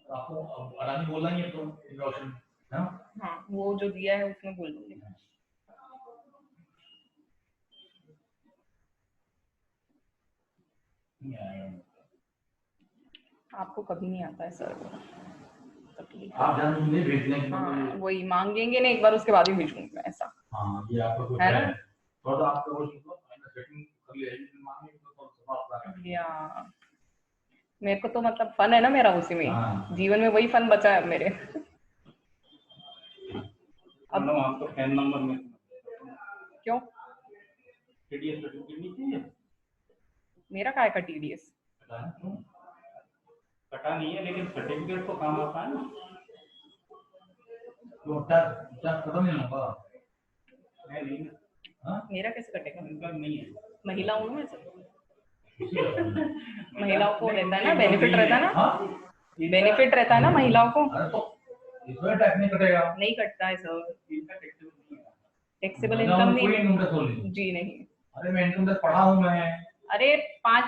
आपको अडानी बोलना ही है तो इंडोशन, हाँ वो जो दिया है उसमें बोल दूंगी। आपको कभी नहीं आता है सर, आप जान मुझे भेज देंगे। हाँ वही मांगेंगे ना एक बार, उसके बाद ही भेजूंगी मैं ऐसा। हाँ ये आपका कुछ है ना, तो आपका वो सेटिंग कर लिया है, मांगेंगे तो सब या मेरे को तो मतलब फन है ना मेरा उसी में। हाँ। जीवन में वही फन बचा है मेरे। अब आपको फैन नंबर में क्यों टीडीएस सर्टिफिकेट नहीं चाहिए? मेरा काय का टीडीएस कटा नहीं है, लेकिन सर्टिफिकेट तो काम आता है ना। तो खत्म नहीं होगा नहीं ना, मेरा कैसे कटेगा? इनकम नहीं है, महिलाओं में सब महिलाओं को रहता है ना, बेनिफिट रहता है ना, बेनिफिट रहता है ना महिलाओं को। इसमें टैक्स नहीं कटेगा, नहीं कटता है सर, टैक्सेबल इनकम नहीं जी नहीं। अरे मैं इनकम टैक्स पढ़ा हूँ मैं। अरे 5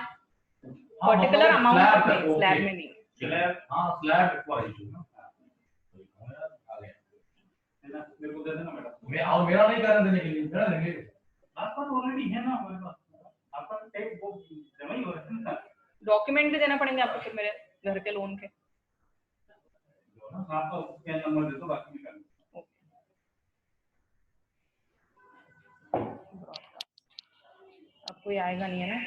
पर्टिकुलर अमाउंट में, स्लैब में नहीं, स्लैब हाँ स्लैब इक्वल ना, मेरे को दे देना मैडम। मैं और मेरा नहीं कारण देने के लिए मेरा देंगे, आपका तो ऑलरेडी है ना हमारे पास, आपका टेक वो जमा ही हो रहा है ना, डॉक्यूमेंट भी देना पड़ेंगे आपको फिर मेरे घर के लोन के। आपका क्या नंबर दे दो, बाकी भी कर अब कोई आएगा नहीं है ना।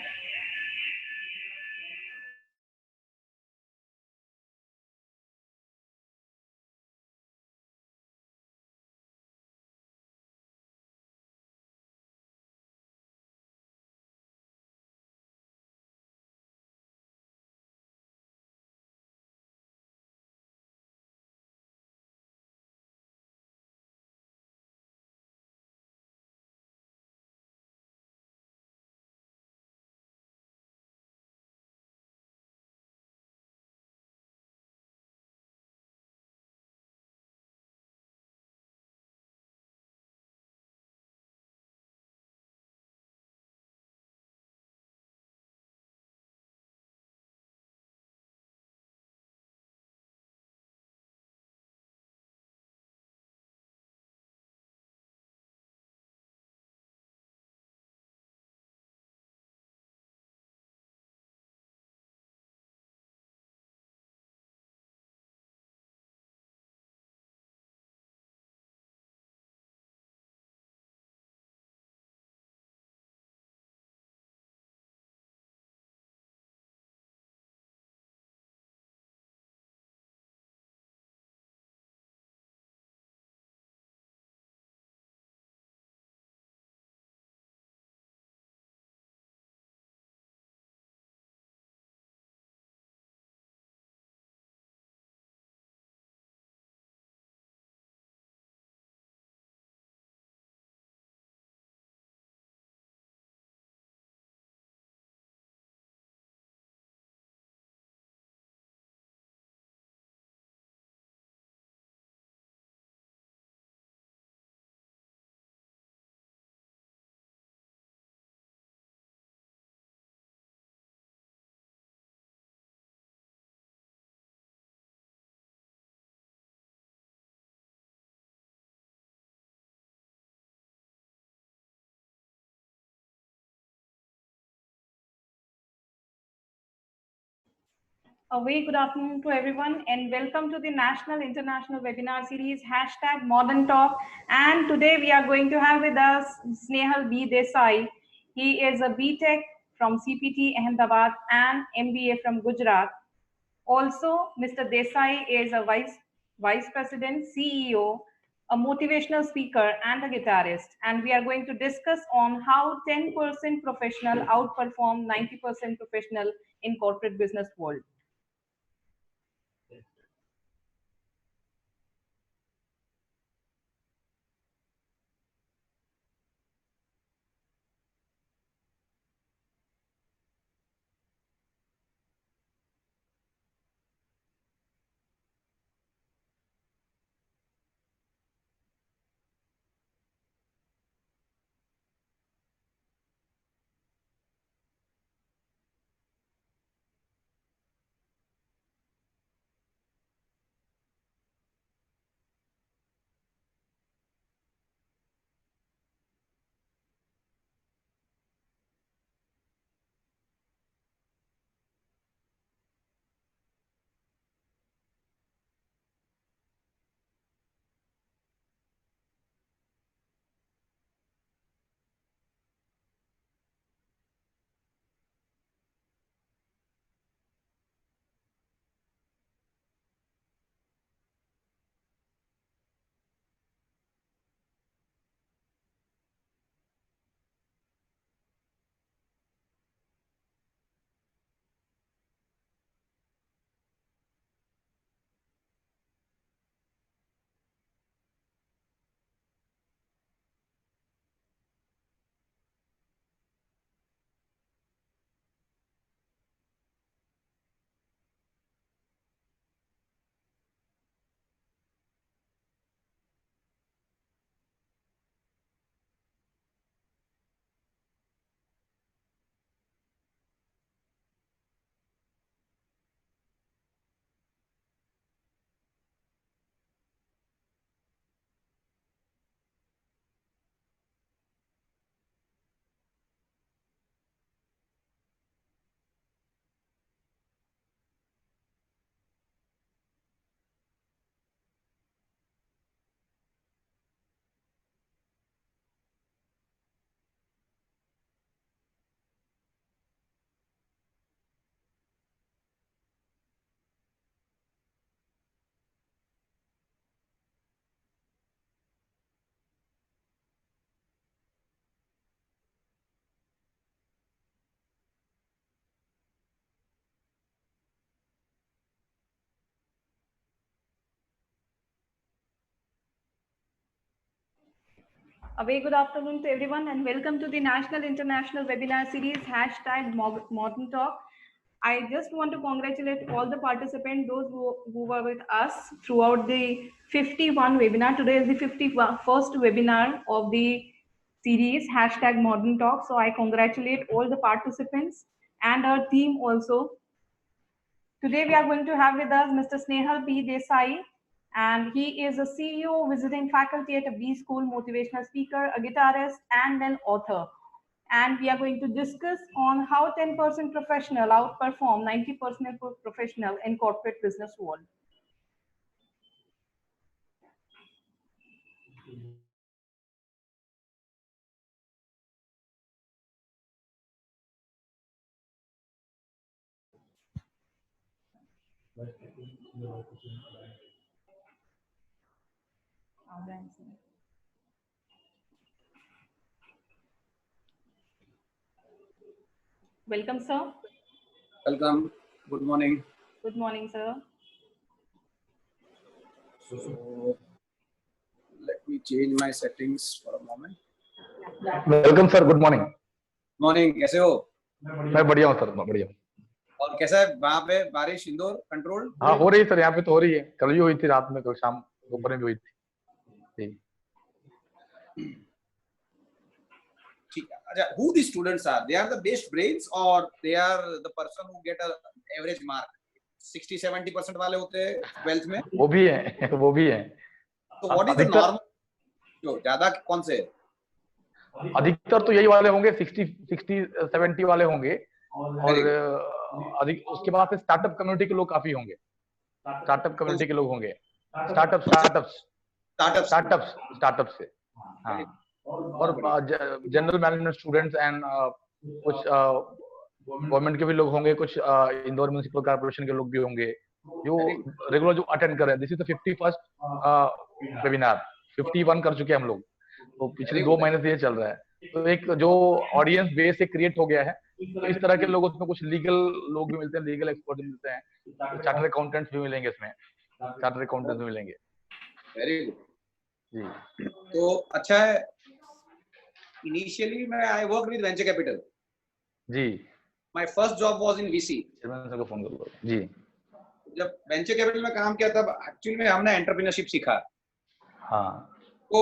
A very good afternoon to everyone and welcome to the National International Webinar Series #Modern Talk. And today we are going to have with us Snehal B.Desai. He is a B.Tech from CPT Ahmedabad and MBA from Gujarat. Also, Mr. Desai is a Vice President, CEO, a motivational speaker and a guitarist. And we are going to discuss on how 10% professional outperform 90% professional in corporate business world. A very good afternoon to everyone and welcome to the National International Webinar Series #Modern Talk. I just want to congratulate all the participants, those who were with us throughout the 51 webinar. Today is the 51st webinar of the series #Modern Talk. So I congratulate all the participants and our team also. Today we are going to have with us Mr. Snehal B.Desai, and he is a CEO, visiting faculty at a B school, motivational speaker, a guitarist, and an author. And we are going to discuss on how 10% professional outperform 90% professional in corporate business world. Welcome, sir. Welcome. Good morning. Good morning, sir. So, let me change my settings for a moment. Welcome sir, good morning. Morning, कैसे हो? मैं बढ़िया हूँ sir, बढ़िया। और कैसा है वहाँ पे बारिश? इंदौर कंट्रोल? हाँ, हो रही है सर, यहाँ पे तो हो रही है। कल भी हुई थी, रात में, कल शाम दोपहर में भी हुई थी। ठीक है। अच्छा, who the students are? They are the best brains or they are the person who get a average mark? 60-70% वाले होते हैं 12th में? वो भी है, वो भी है। तो what is the normal? जो ज्यादा कौन से? अधिकतर तो यही वाले होंगे, 60-70 वाले होंगे। और अधिक उसके बाद से स्टार्टअप कम्युनिटी के लोग काफी होंगे। स्टार्टअप कम्युनिटी के लोग होंगे। स्टार्टअप से, हाँ। और जनरल मैनेजमेंट स्टूडेंट्स एंड कुछ गवर्नमेंट के भी लोग होंगे, कुछ इंदौर म्युनिसिपल कॉर्पोरेशन के लोग भी होंगे जो रेगुलर जो अटेंड कर रहे हैं। This is the 51st webinar. 51 कर चुके हैं हम लोग, तो पिछले 2 महीने से ये चल रहा है। तो एक जो ऑडियंस बेस से क्रिएट हो गया है, तो इस तरह के लोग, उसमें कुछ लीगल लोग भी मिलते हैं, लीगल एक्सपर्ट भी मिलते हैं, चार्टर्ड अकाउंटेंट्स भी मिलेंगे इसमें, चार्टर्ड अकाउंटेंट्स भी मिलेंगे। वेरी गुड जी। तो अच्छा है। इनिशियली मैं I work with venture capital. जी। My first job was in VC. Chairman sir को फोन कर लो। जी। जब वेंचर कैपिटल में काम किया तब एक्चुअली में हमने एंटरप्रेन्योरशिप सीखा। हाँ। तो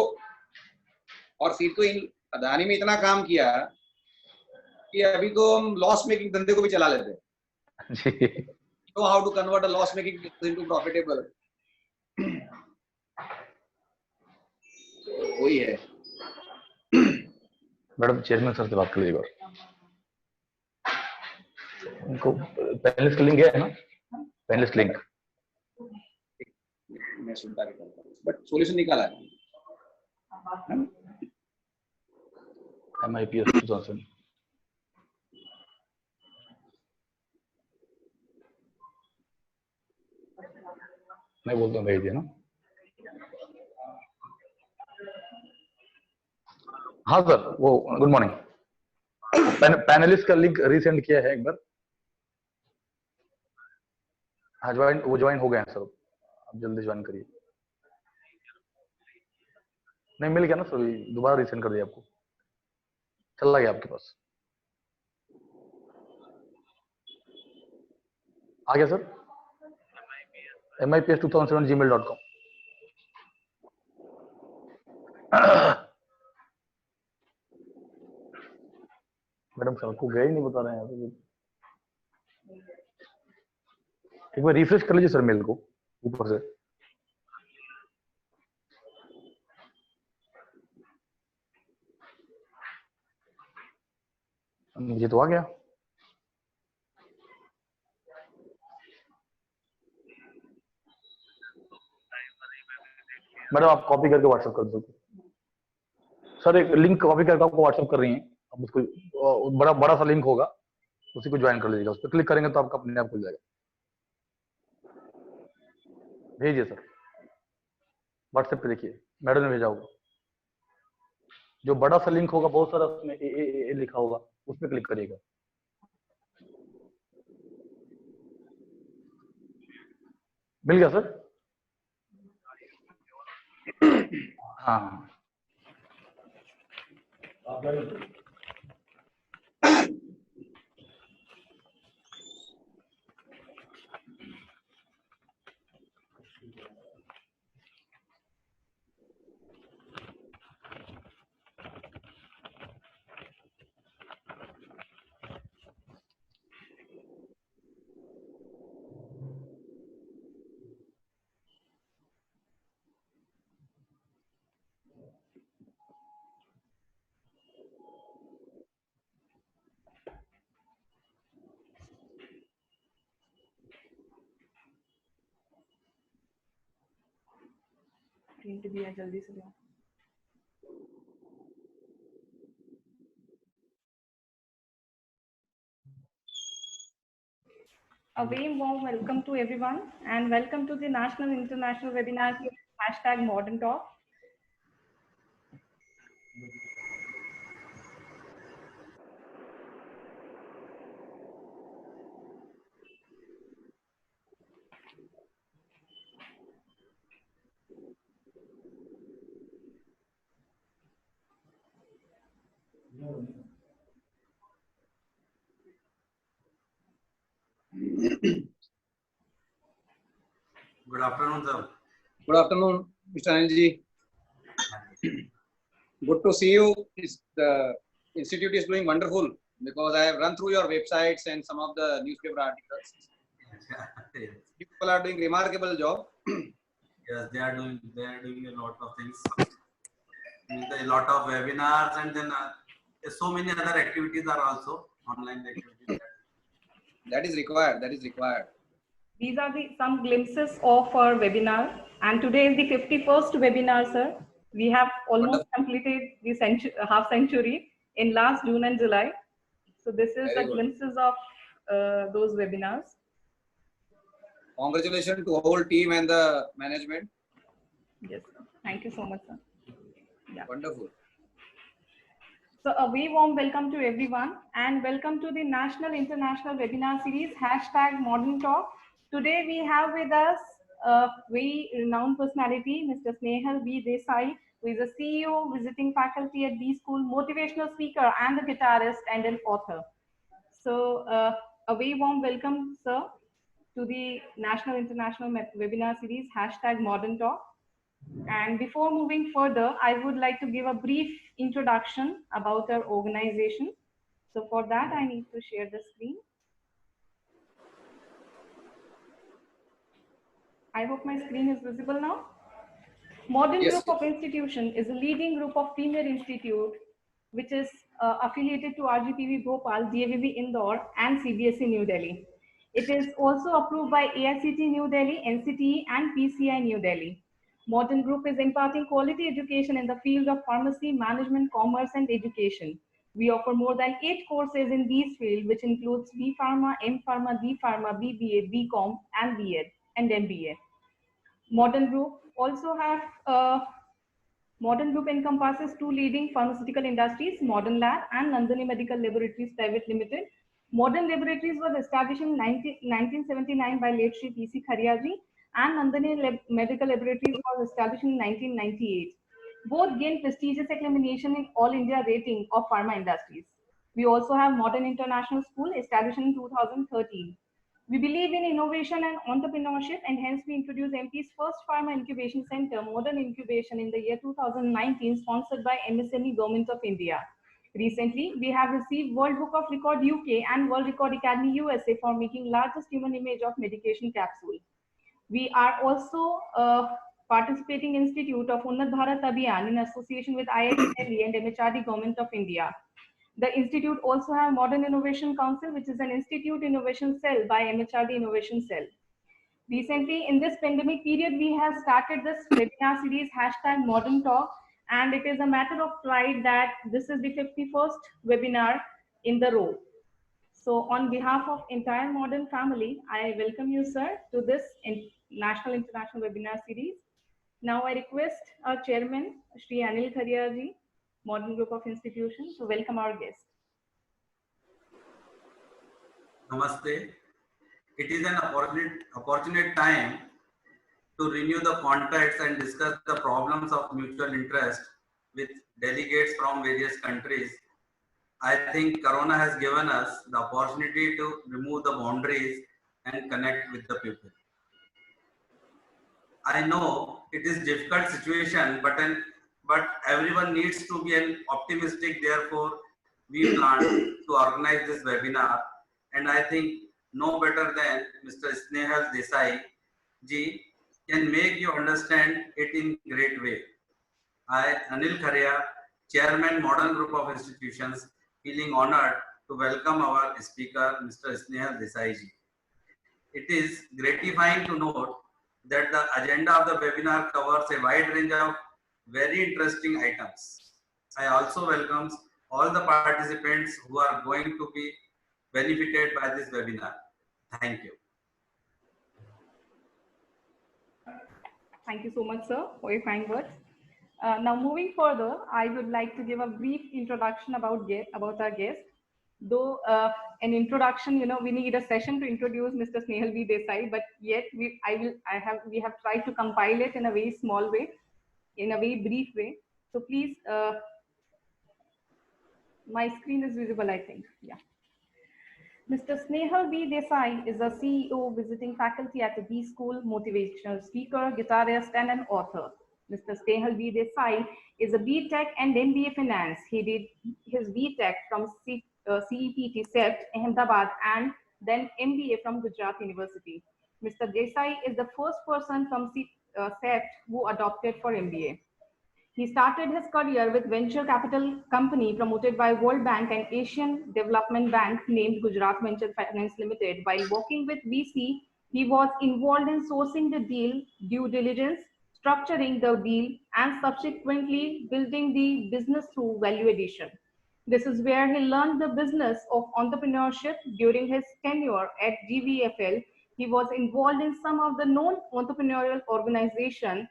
और फिर तो इन अदानी में इतना काम किया कि अभी तो हम लॉस मेकिंग धंधे को भी चला लेते हैं। जी। तो how to convert a loss making business into profitable. वही है। मैडम, चेयरमैन सर से बात कर लीजिएगा। उनको पैनलिस्ट लिंक है ना, पैनलिस्ट लिंक। मैं सुनता रहता हूं, बट सॉल्यूशन निकाला है। MIPS 2000। मैं बोलता हूँ, भेज दिया ना। हाँ सर, वो गुड मॉर्निंग। पैनलिस्ट का लिंक रीसेंड किया है एक बार। हाँ, वो ज्वाइन हो गए हैं सर, आप जल्दी ज्वाइन करिए। नहीं मिल गया ना सर, दोबारा रीसेंड कर दिया आपको, चला गया आपके पास। आ गया सर। MIPS2007@gmail.com। मैडम सर को गए ही नहीं बता रहे हैं। एक बार रिफ्रेश कर लीजिए सर मेल को ऊपर से। मुझे तो आ गया। मैडम आप कॉपी करके व्हाट्सएप कर दो सर। एक लिंक कॉपी करके आपको व्हाट्सएप कर रही हैं, अब उसको बड़ा सा लिंक होगा, उसी को ज्वाइन कर लीजिएगा। उस पर क्लिक करेंगे तो आपका अपने आप खुल जाएगा। भेजिए सर, व्हाट्सएप पे देखिए, मैडम ने भेजा होगा। जो बड़ा सा लिंक होगा, बहुत सारा उसमें ए लिखा होगा, उस पर क्लिक करिएगा। मिल गया सर? हाँ। प्रिंट दिया जल्दी से दिया। A very warm welcome to everyone and welcome to the National International Webinar Series #Modern Talk. Good afternoon, sir. Good afternoon, Mr. Anilji. Good to see you. The institute is doing wonderful because I have run through your websites and some of the newspaper articles. Yes. People are doing remarkable job. Yes, they are doing a lot of things. A lot of webinars, and then so many other activities are also online activities. That is required. That is required. These are some glimpses of our webinar, and today is the 51st webinar, sir. We have almost completed the half century in last June and July. So this is Very the good. glimpses of those webinars. Congratulations to whole team and the management. Yes, sir. Thank you so much, sir. Yeah. Wonderful. So a very warm welcome to everyone and welcome to the National International Webinar Series #Modern Talk. Today we have with us a very renowned personality, Mr. Snehal B.Desai, who is a CEO, visiting faculty at B School, motivational speaker and a guitarist and an author. So a very warm welcome, sir, to the National International Webinar Series #Modern Talk. And before moving further, I would like to give a brief introduction about our organization. So for that, I need to share the screen. I hope my screen is visible now. Modern Yes, Group yes. of Institution is a leading group of premier institute which is affiliated to RGPV Bhopal, DAVV Indore and CBSE New Delhi. It is also approved by AICT New Delhi, NCTE and PCI New Delhi. Modern Group is imparting quality education in the field of pharmacy, management, commerce and education. We offer more than 8 courses in these fields, which includes B Pharma, M Pharma, D Pharma, BBA, BCom and BEd and MBA. Modern Group also have Modern Group encompasses 2 leading pharmaceutical industries, Modern Lab and Nandini Medical Laboratories Private Limited. Modern Laboratories was established in 1979 by late Shri P.C. Khariaji and Nandini Medical Laboratories was established in 1998. Both gained prestigious acclamation in All India rating of pharma industries. We also have Modern International School established in 2013. We believe in innovation and entrepreneurship, and hence we introduced MP's first pharma incubation center, Modern Incubation, in the year 2019, sponsored by MSME Government of India. Recently, we have received World Book of Record UK and World Record Academy USA for making largest human image of medication capsule. We are also participating institute of Unnat Bharat Abhiyan in association with IIT Delhi and MHRD Government of India. The institute also have Modern Innovation Council, which is an institute innovation cell by MHRD Innovation Cell. Recently, in this pandemic period, we have started this webinar series #Modern Talk, and it is a matter of pride that this is the 51st webinar in the row. So on behalf of entire Modern family, I welcome you, sir, to this National International Webinar Series. Now I request our chairman, Shri Anil Khariaji, Modern Group of Institutions, to welcome our guest. Namaste. It is an opportunate time to renew the contacts and discuss the problems of mutual interest with delegates from various countries. I think Corona has given us the opportunity to remove the boundaries and connect with the people. I know it is difficult situation, but everyone needs to be an optimistic. Therefore, we plan to organize this webinar, and I think no better than Mr. Snehal Desai ji can make you understand it in great way. I, Anil Kharia, Chairman, Modern Group of Institutions, feeling honored to welcome our speaker, Mr. Snehal Desai ji. It is gratifying to note that the agenda of the webinar covers a wide range of very interesting items. I also welcome all the participants who are going to be benefited by this webinar. Thank you. Thank you so much, sir, for your kind words. Now, moving further, I would like to give a brief introduction about our guest. Though an introduction, we need a session to introduce Mr. Snehal B.Desai, but yet we have tried to compile it in a very small way, in a very brief way. So please, my screen is visible, I think. Yeah. Mr. Snehal B.Desai is a CEO visiting faculty at the B School, motivational speaker, guitarist, and an author. Mr. Snehal B.Desai is a B.Tech and MBA Finance. He did his B.Tech from CEPT CEPT, Ahmedabad, and then MBA from Gujarat University. Mr. Desai is the first person from CEPT who adopted for MBA. He started his career with venture capital company promoted by World Bank and Asian Development Bank named Gujarat Venture Finance Limited. While working with VC, he was involved in sourcing the deal, due diligence, structuring the deal, and subsequently building the business through value addition. This is where he learned the business of entrepreneurship during his tenure at GVFL. He was involved in some of the known entrepreneurial organizations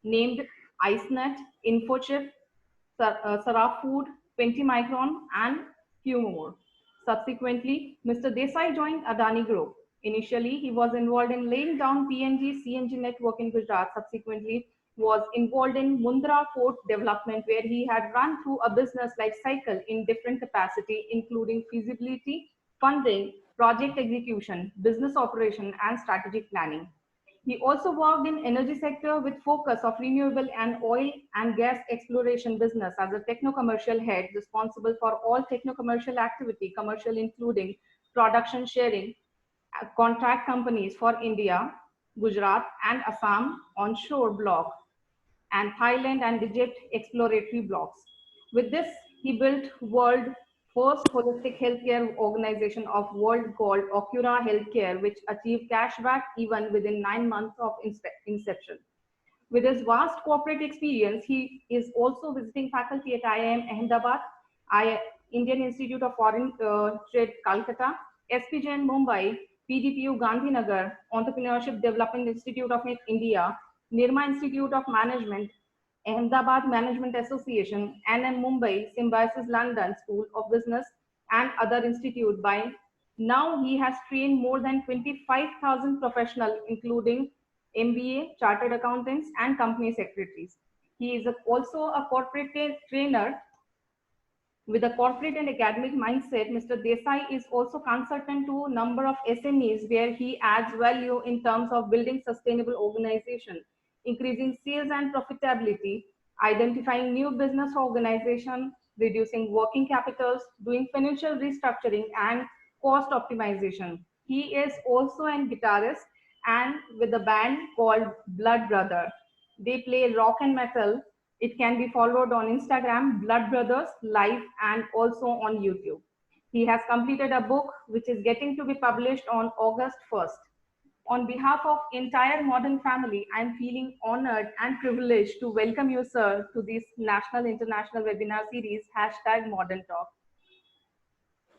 named IceNet, InfoChip, Saraf Food, 20 Micron, and few more. Subsequently, Mr. Desai joined Adani Group. Initially, he was involved in laying down PNG CNG network in Gujarat. Subsequently, was involved in Mundra Port development, where he had run through a business life cycle in different capacity, including feasibility, funding, project execution, business operation, and strategic planning. He also worked in energy sector with focus of renewable and oil and gas exploration business as a techno-commercial head responsible for all techno-commercial activity, commercial including production sharing, contract companies for India, Gujarat and Assam onshore block, and Thailand and Egypt exploratory blocks. With this, he built world first holistic healthcare organization of world called Ocura Healthcare, which achieved cashback even within 9 months of inception. With his vast corporate experience, he is also visiting faculty at IIM Ahmedabad, Indian Institute of Foreign Trade Calcutta, SPJN Mumbai, PDPU Gandhinagar, Entrepreneurship Development Institute of India, Nirma Institute of Management, Ahmedabad Management Association, NM Mumbai, Symbiosis London School of Business, and other institute. By now, he has trained more than 25,000 professionals, including MBA, chartered accountants, and company secretaries. He is also a corporate trainer with a corporate and academic mindset. Mr. Desai is also consultant to a number of SMEs where he adds value in terms of building sustainable organization, increasing sales and profitability, identifying new business organization, reducing working capitals, doing financial restructuring and cost optimization. He is also a guitarist and with a band called Blood Brother. They play rock and metal. It can be followed on Instagram, Blood Brothers Live, and also on YouTube. He has completed a book which is getting to be published on August 1st. On behalf of entire Modern family, I am feeling honored and privileged to welcome you, sir, to this National International Webinar Series, #Modern Talk.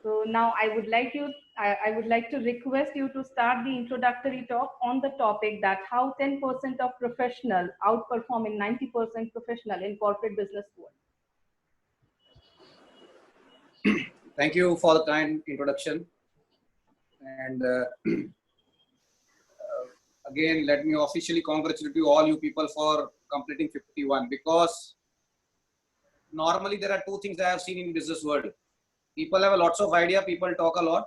So now I would like to request you to start the introductory talk on the topic that how 10% of professional outperform in 90% professional in corporate business world. Thank you for the kind introduction. And again, let me officially congratulate you all you people for completing 51, because normally there are two things I have seen in business world. People have lots of idea, people talk a lot,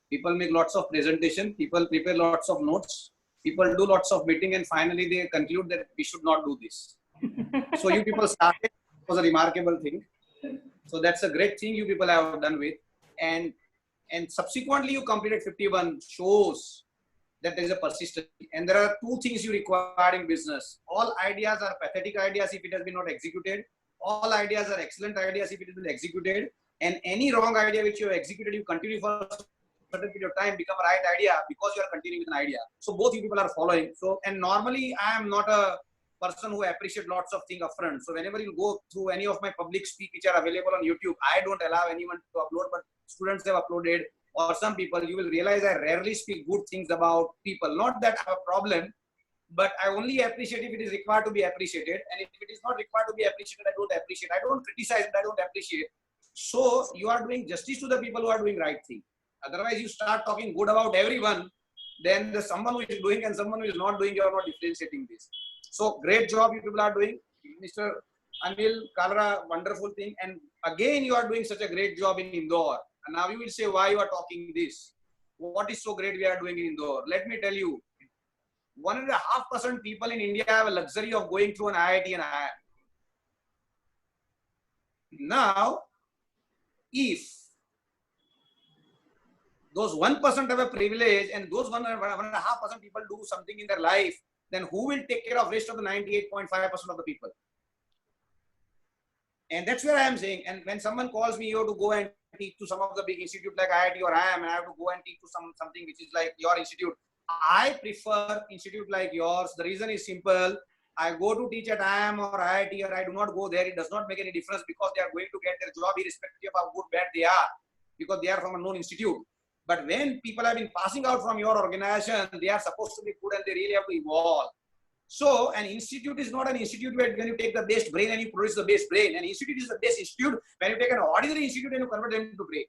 people make lots of presentation, people prepare lots of notes, people do lots of meeting, and finally they conclude that we should not do this. So you people started, it was a remarkable thing. So that's a great thing you people have done with. And subsequently you completed 51 shows. That there is a persistence. And there are two things you require in business. All ideas are pathetic ideas if it has been not executed. All ideas are excellent ideas if it has been executed. And any wrong idea which you have executed, you continue for a certain period of time, become a right idea because you are continuing with an idea. So both you people are following. So, and normally I am not a person who appreciate lots of things upfront. So whenever you go through any of my public speak which are available on YouTube, I don't allow anyone to upload, but students have uploaded, or some people, you will realize I rarely speak good things about people. Not that I have a problem, but I only appreciate if it is required to be appreciated. And if it is not required to be appreciated, I don't appreciate. I don't criticize and I don't appreciate. So you are doing justice to the people who are doing right thing. Otherwise, you start talking good about everyone, then there's someone who is doing and someone who is not doing, you are not differentiating this. So great job you people are doing. Mr. Anil Kalra, wonderful thing. And again, you are doing such a great job in Indore. And now you will say why you are talking this. What is so great we are doing in Indore? Let me tell you, 1.5% people in India have a luxury of going through an IIT and IIM. Now, if those 1% have a privilege and those 1.5% people do something in their life, then who will take care of rest of the 98.5% of the people? And that's where I am saying. And when someone calls me, you have to go and teach to some of the big institute like IIT or IIM, and I have to go and teach to something which is like your institute. I prefer institute like yours. The reason is simple. I go to teach at IIM or IIT, or I do not go there. It does not make any difference because they are going to get their job irrespective of how good bad they are, because they are from a known institute. But when people have been passing out from your organization, they are supposed to be good and they really have to evolve. So an institute is not an institute where when you take the best brain and you produce the best brain. An institute is the best institute when you take an ordinary institute and you convert them into brain.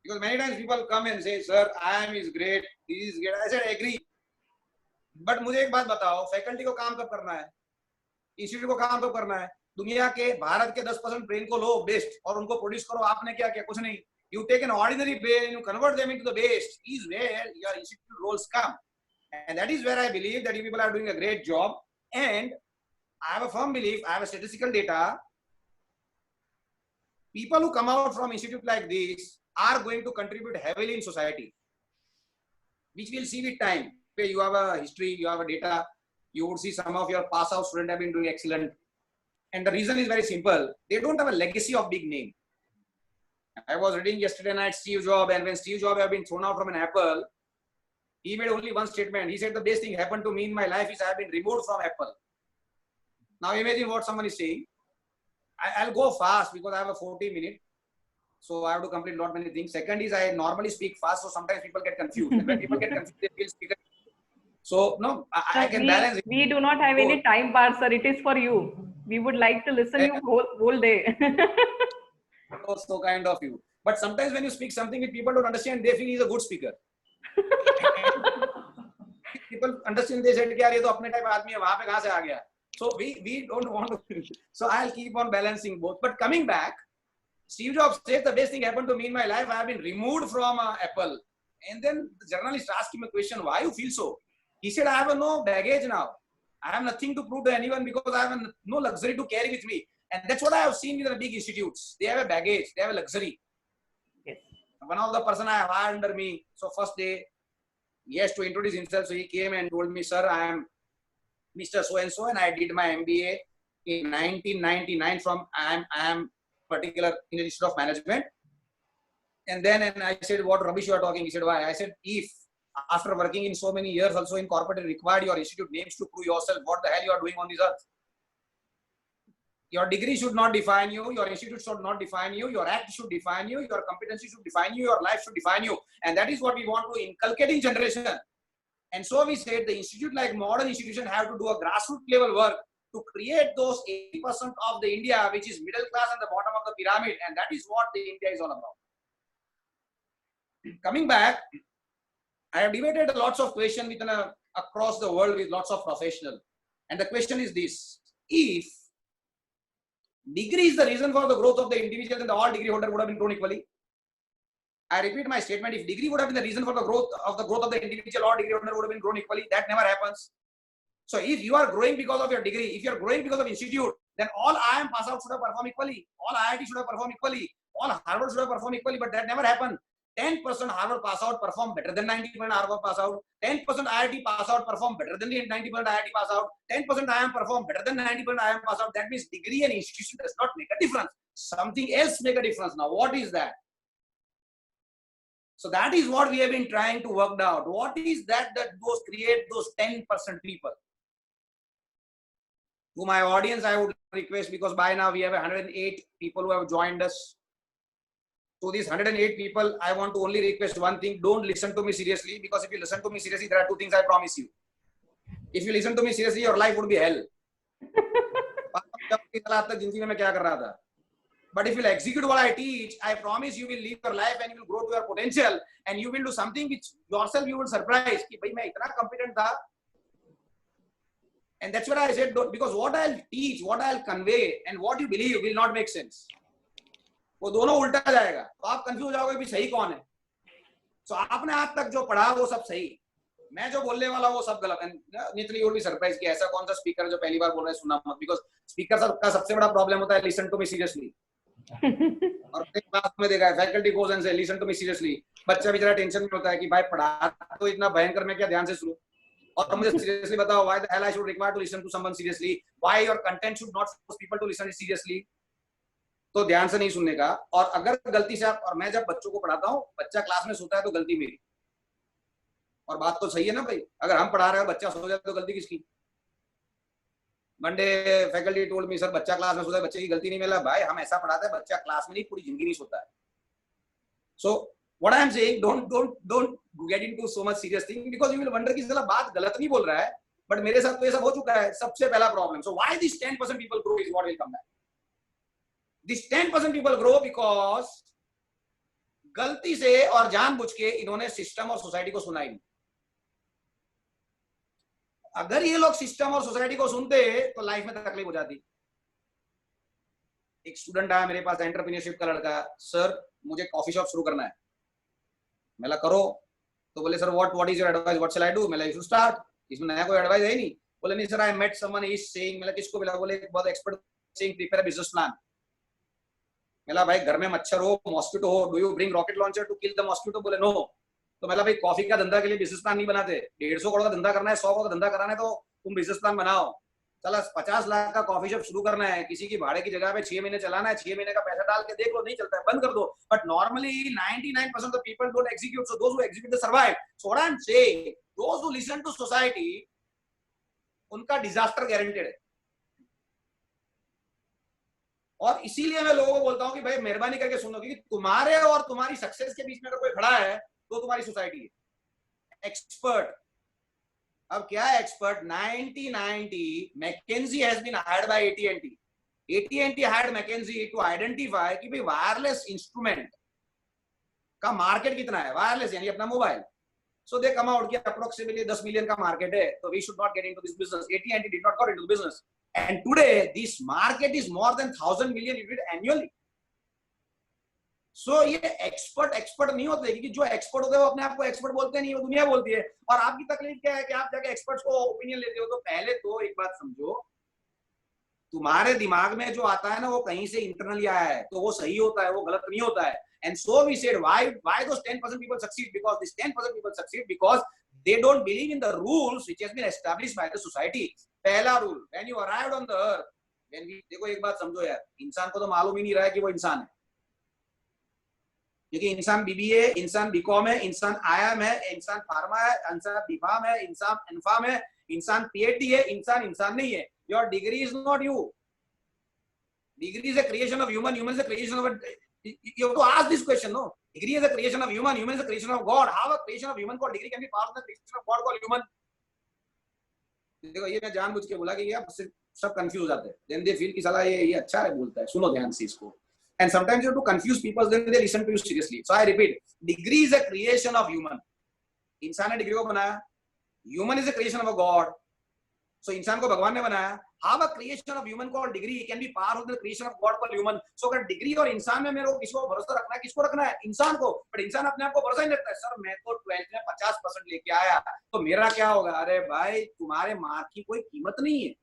Because many times people come and say, sir, IIM is great, this is great. I said, I agree. But मुझे एक बात बताओ, faculty को काम कब करना है, institute को काम कब करना है? दुनिया के भारत के 10% ब्रेन को लो बेस्ट और उनको प्रोड्यूस करो. आपने क्या किया? कुछ नहीं. You take an ordinary brain and you convert them into the best. Is where your institute roles come. And that is where I believe that you people are doing a great job. And I have a firm belief, I have a statistical data. People who come out from institute like this are going to contribute heavily in society, which we'll see with time. You have a history, you have a data, you would see some of your pass out students have been doing excellent. And the reason is very simple. They don't have a legacy of big name. I was reading yesterday night Steve Jobs, and when Steve Jobs have been thrown out from an Apple, he made only one statement. He said, the best thing happened to me in my life is I have been removed from Apple. Now imagine what someone is saying. I'll go fast because I have a 40 minute. So I have to complete not many things. Second is I normally speak fast, so sometimes people get confused. And when people get confused, they feel speaker. So no, I can balance it. We do not have any time bar, sir. It is for you. We would like to listen you whole day. So kind of you. But sometimes when you speak something which people don't understand, they feel he's a good speaker. People understand, they said, "Yaar, ye to apne type aadmi hai, wahan pe kahan se aa gaya?" So we don't want to. So I'll keep on balancing both. But coming back, Steve Jobs said the best thing happened to me in my life. I have been removed from Apple. And then the journalist asked him a question, why you feel so? He said, I have no baggage now. I have nothing to prove to anyone because I have no luxury to carry with me. And that's what I have seen with the big institutes. They have a baggage. They have a luxury. Yes. One of the person I have hired under me. So first day, he has to introduce himself. So he came and told me, sir, I am Mr. So-and-so, and I did my MBA in 1999 from I am particular in the Institute of Management. And I said, what rubbish you are talking? He said, why? I said, if after working in so many years also in corporate required your institute names to prove yourself, what the hell you are doing on this earth? Your degree should not define you, your institute should not define you, your act should define you, your competency should define you, your life should define you. And that is what we want to inculcate in generation. And so we said the institute, like modern institution, have to do a grassroots level work to create those 80% of the India, which is middle class and the bottom of the pyramid. And that is what the India is all about. Coming back, I have debated lots of questions across the world with lots of professionals. And the question is this: if Degree is the reason for the growth of the individual, and all degree holder would have been grown equally. I repeat my statement: if degree would have been the reason for the growth of the individual, all degree holder would have been grown equally. That never happens. So if you are growing because of your degree, if you are growing because of institute, then all IIM pass out should have performed equally, all IIT should have performed equally, all Harvard should have performed equally, but that never happened. 10% Harvard pass out perform better than 90% Harvard pass out. 10% IIT pass out perform better than the 90% IIT pass out. 10% IIM perform better than 90% IIM pass out. That means degree and institution does not make a difference. Something else make a difference. Now, what is that? So that is what we have been trying to work out. What is that those create those 10% people? To my audience, I would request, because by now we have 108 people who have joined us. To these 108 people, I want to only request one thing: don't listen to me seriously, because if you listen to me seriously, there are two things I promise you. If you listen to me seriously, your life would be hell. But if you execute what I teach, I promise you will live your life and you will grow to your potential, and you will do something which yourself you will surprise. Ki bhai main itna competent tha. And that's what I said, because what I'll teach, what I'll convey, and what you believe will not make sense. वो दोनों उल्टा जाएगा, तो आप confuse जाओगे कि सही कौन है. So आपने आज तक जो पढ़ा वो सब सही, मैं जो बोलने वाला वो सब गलत. नितली और भी सरप्राइज कि ऐसा कौन सा स्पीकर जो पहली बार बोल रहा है सुना मत, बिकॉज स्पीकर का सबसे बड़ा प्रॉब्लम होता है लिसन टू मी सीरियसली. और क्लास में देखा है फैकल्टी गोज एंड से लिसन टू मी सीरियसली. बच्चा भी जरा टेंशन में होता है कि भाई पढ़ा तो इतना भयंकर, मैं क्या ध्यान से सुनूं, और मुझे सीरियसली बताओ why the hell I should require to listen to someone seriously, why your content should not force people to listen seriously. तो ध्यान से नहीं सुनने का. और अगर गलती से आप, और मैं जब बच्चों को पढ़ाता हूँ, बच्चा क्लास में सोता है तो गलती मेरी. और बात तो सही है ना भाई, अगर हम पढ़ा रहे हो बच्चा सो जाए तो गलती किसकी? Monday faculty told me sir बच्चा क्लास में सोता है, बच्चे की गलती नहीं. मिला भाई, हम ऐसा पढ़ाते हैं बच्चा क्लास में नहीं पूरी जिंदगी नहीं सोता है. सो what I am saying, don't get into so much serious thing, because you will wonder कि साला बात गलत नहीं बोल रहा है, but मेरे साथ तो ये सब हो चुका है. सबसे पहला problem. So why these 10% people grow is what will come back. These 10% people grow because गलती से और जानबूझ के इन्होंने सिस्टम और सोसाइटी को सुना ही नहीं. अगर ये लोग सिस्टम और सोसाइटी को सुनते तो लाइफ में तकलीफ हो जाती. एक स्टूडेंट आया मेरे पास, एंटरप्रेन्योरशिप का लड़का, सर मुझे कॉफी शॉप शुरू करना है. मैं करो. तो बोले sir what is your advice, what shall I do. मैं यू शुड स्टार्ट. इसमें नया कोई एडवाइस है नहीं. बोले नहीं sir, I met someone is saying. मैं किसको मिला? बोले बहुत expert saying prepare a business plan. मैं भाई घर में मच्छर हो, मॉस्किटो हो, do you bring rocket launcher to kill the mosquito? बोले नो. तो मैं भाई कॉफी का धंधा के लिए बिजनेस प्लान नहीं बनाते. 150 करोड़ का धंधा करना है, 100 करोड़ का धंधा कराना है तो तुम बिजनेस प्लान बनाओ. चला 50 लाख का कॉफी शॉप शुरू करना है, किसी की भाड़े की जगह पे 6 महीने चलाना है, 6 महीने का पैसा डाल के देख लो, नहीं चलता है बंद कर दो. But normally 99% of people don't execute, so those who execute they survive. So what I'm saying, those who listen to society, उनका डिजास्टर गारंटेड है. और इसीलिए मैं लोगों को बोलता हूं कि भाई मेहरबानी करके सुनो, क्योंकि तुम्हारे और तुम्हारी सक्सेस के बीच में अगर कोई खड़ा है तो तुम्हारी सोसाइटी है. एक्सपर्ट. अब क्या है expert? 1990 McKinsey has been hired by AT&T. AT&T hired McKinsey to identify कि भाई वायरलेस इंस्ट्रूमेंट का मार्केट कितना है. वायरलेस यानी अपना mobile. So they come out कि approximately 10 million का मार्केट है, तो we should not get into this business. AT&T did not get into the business. And today this market is more than 1,000 million unit annually. So ये expert नहीं होते, क्योंकि जो expert होते हैं वो अपने आप को एक्सपर्ट बोलते नहीं, वो दुनिया बोलती है. और आपकी तकलीफ क्या है कि आप जाके एक्सपर्ट्स को ओपिनियन लेते हो. तो पहले तो एक बात समझो, तुम्हारे दिमाग में जो आता है ना वो कहीं से इंटरनली आया है, तो वो सही होता है, वो गलत नहीं होता है. And so we said, why those 10% people succeed? Because these 10% people succeed because they don't believe in the rules which has been established by the society. पहला rule, when you arrived on the earth, देखो एक बात समझो यार, इंसान को तो मालूम ही नहीं रहा है कि वो इंसान है. क्योंकि इंसान बीबीए, इंसान बीकॉम है, इंसान आईएम है, इंसान फार्मा है, इंसान बीफार्म है, इंसान एनफार्म है, इंसान पीएचडी है. इंसान नहीं है. Your degree is not you. Degree is a creation of human. Human is a creation of a. You have to ask this question, no? Degree is a creation of human. Human is a creation of God. How a creation of human called degree can be part of the creation of God called human? देखो ये मैं जानबूझ के बोला कि सब confuse हो जाते हैं. Then they feel कि साला ये अच्छा है बोलता है. सुनो ध्यान से इसको. And sometimes you have to confuse people, then they listen to you seriously. So I repeat, degree is a creation of human. इंसान ने डिग्री को बनाया. Human is a creation of a God. So इंसान को भगवान ने बनाया. How a creation of human called degree can be powerful than the creation of God called human. So अगर डिग्री और इंसान में मेरे को किसको भरोसा रखना है, किसको रखना है? इंसान को. बट इंसान अपने आप को भरोसा ही नहीं रखता है. सर मैं तो 12th में 50% लेके आया तो मेरा क्या होगा? अरे भाई तुम्हारे मार्क की कोई कीमत नहीं है,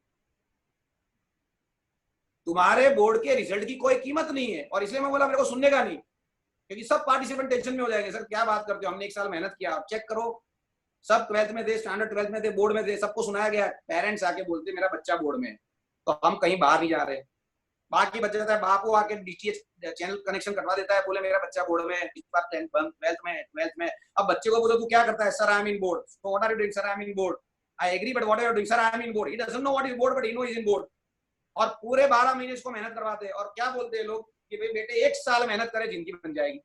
तुम्हारे बोर्ड के रिजल्ट की कोई कीमत नहीं है. और इसलिए मैं बोला मेरे को सुनने का नहीं, क्योंकि सब पार्टिसिपेंट टेंशन में हो जाएंगे. सर क्या बात करते हो, हमने 1 साल मेहनत किया, चेक करो सब 12th में थे, स्टैंडर्ड 12th में थे, बोर्ड में थे, सबको सुनाया गया. पेरेंट्स आके बोलते मेरा बच्चा बोर्ड में है तो हम कहीं बाहर नहीं जा रहे. बाकी बच्चा जाता है, बाप को आके डीटीएच चैनल कनेक्शन कटवा देता है, बोले मेरा बच्चा बोर्ड में, इस बार 12th में. अब बच्चे को बोलो तू क्या करता है? Sir I am in board. So what are you doing? Sir I am in board. I agree but what are you doing? Sir I am in board. He doesn't know what is board but he know is in board. और पूरे 12 महीने इसको मेहनत करवाते हैं. और क्या बोलते हैं लोग कि भाई बेटे 1 साल मेहनत करे जिंदगी बन जाएगी.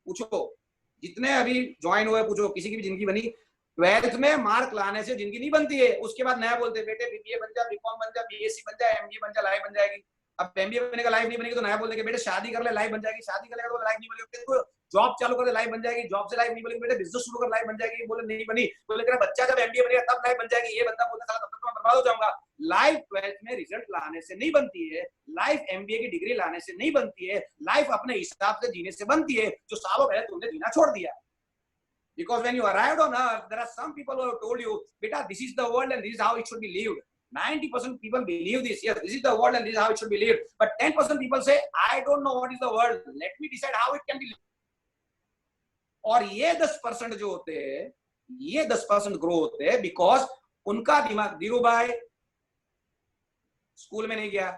पूछो जितने अभी ज्वाइन हुए, पूछो किसी की भी जिंदगी बनी? 12th में मार्क लाने से जिंदगी नहीं बनती है. उसके बाद नया बोलते बेटे बीबीए बन जा, बीकॉम बन जा, बीएससी बन जा, एमबीए बन जा, लाइफ बन जाएगी. अब एमबीए बनने का लाइफ नहीं बनेगी तो नया बोलते बेटे शादी कर ले लाइफ बन जाएगी. शादी कर लेगा तो लाइफ नहीं बनेगी. तो जॉब चालू कर ले लाइफ बन जाएगी. जॉब से लाइफ नहीं बनेगी. बेटे बिजनेस शुरू कर लाइफ बन जाएगी. बोले नहीं बनी. बोले तेरा बच्चा जब एमबीए बनेगा तब लाइफ बन जाएगी. ये बंदा बोलता साला तब तक मैं बर्बाद हो जाऊंगा. लाइफ 12th में रिजल्ट लाने से नहीं बनती है. लाइफ एमबीए की डिग्री लाने से नहीं बनती है. लाइफ अपने हिसाब से जीने से बनती है, जो सालों पहले तुमने जीना छोड़ दिया. Because when you arrived on earth, there are some people who have told you, beta, this is the world and this is how it should be lived. 90% people believe this. Yes, this is the world and this is how it should be lived. But 10% people say, I don't know what is the world. Let me decide how it can be lived. और ये 10% जो होते हैं, ये 10% grow होते हैं because उनका दिमाग, धीरू भाई स्कूल में नहीं गया,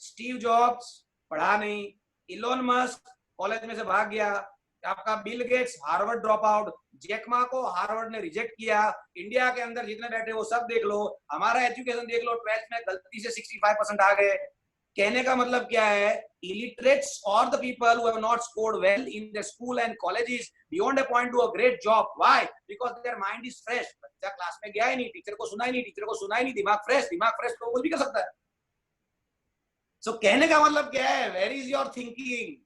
स्टीव जॉब्स पढ़ा नहीं, इलोन मस्क कॉलेज में से भाग गया, आपका Bill Gates Harvard drop out, Jack Ma को हार्वर्ड ने रिजेक्ट किया. इंडिया के अंदर जितने बैठे वो सब देख लो, हमारा एजुकेशन देख लो, 12th में गलती से 65% आ गए. कहने का मतलब क्या है? illiterates or the people who have not scored well in their school and colleges beyond a point to a great job. Why? Because their mind is fresh. बच्चा क्लास में गया ही नहीं, टीचर को सुना ही नहीं, टीचर को सुना ही नहीं, दिमाग फ्रेश तो कुछ भी कर सकता है. So कहने का मतलब क्या है? Where is your thinking?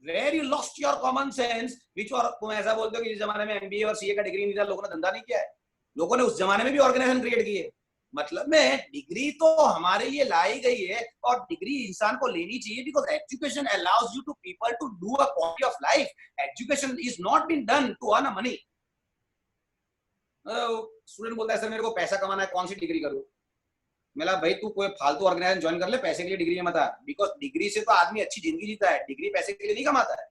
Where you lost your common sense? which और तुम ऐसा बोलते हो कि इस जमाने में एमबीए और सीए का डिग्री नहीं था, लोगों ने धंधा नहीं किया है. लोगों ने उस जमाने में भी ऑर्गेनाइजेशन क्रिएट किए. मतलब में डिग्री तो हमारे लिए लाई गई है और डिग्री इंसान को लेनी चाहिए because education allows you to people to do a quality of life. Education is not been done to earn money. Student बोलता है सर मेरे को पैसा कमाना है, कौन सी डिग्री करूं? मेरा भाई तू कोई फालतू ऑर्गेनाइजेशन ज्वाइन कर ले, पैसे के लिए डिग्री मत आ. बिकॉज डिग्री से तो आदमी अच्छी जिंदगी जीता है, डिग्री पैसे के लिए नहीं कमाता है.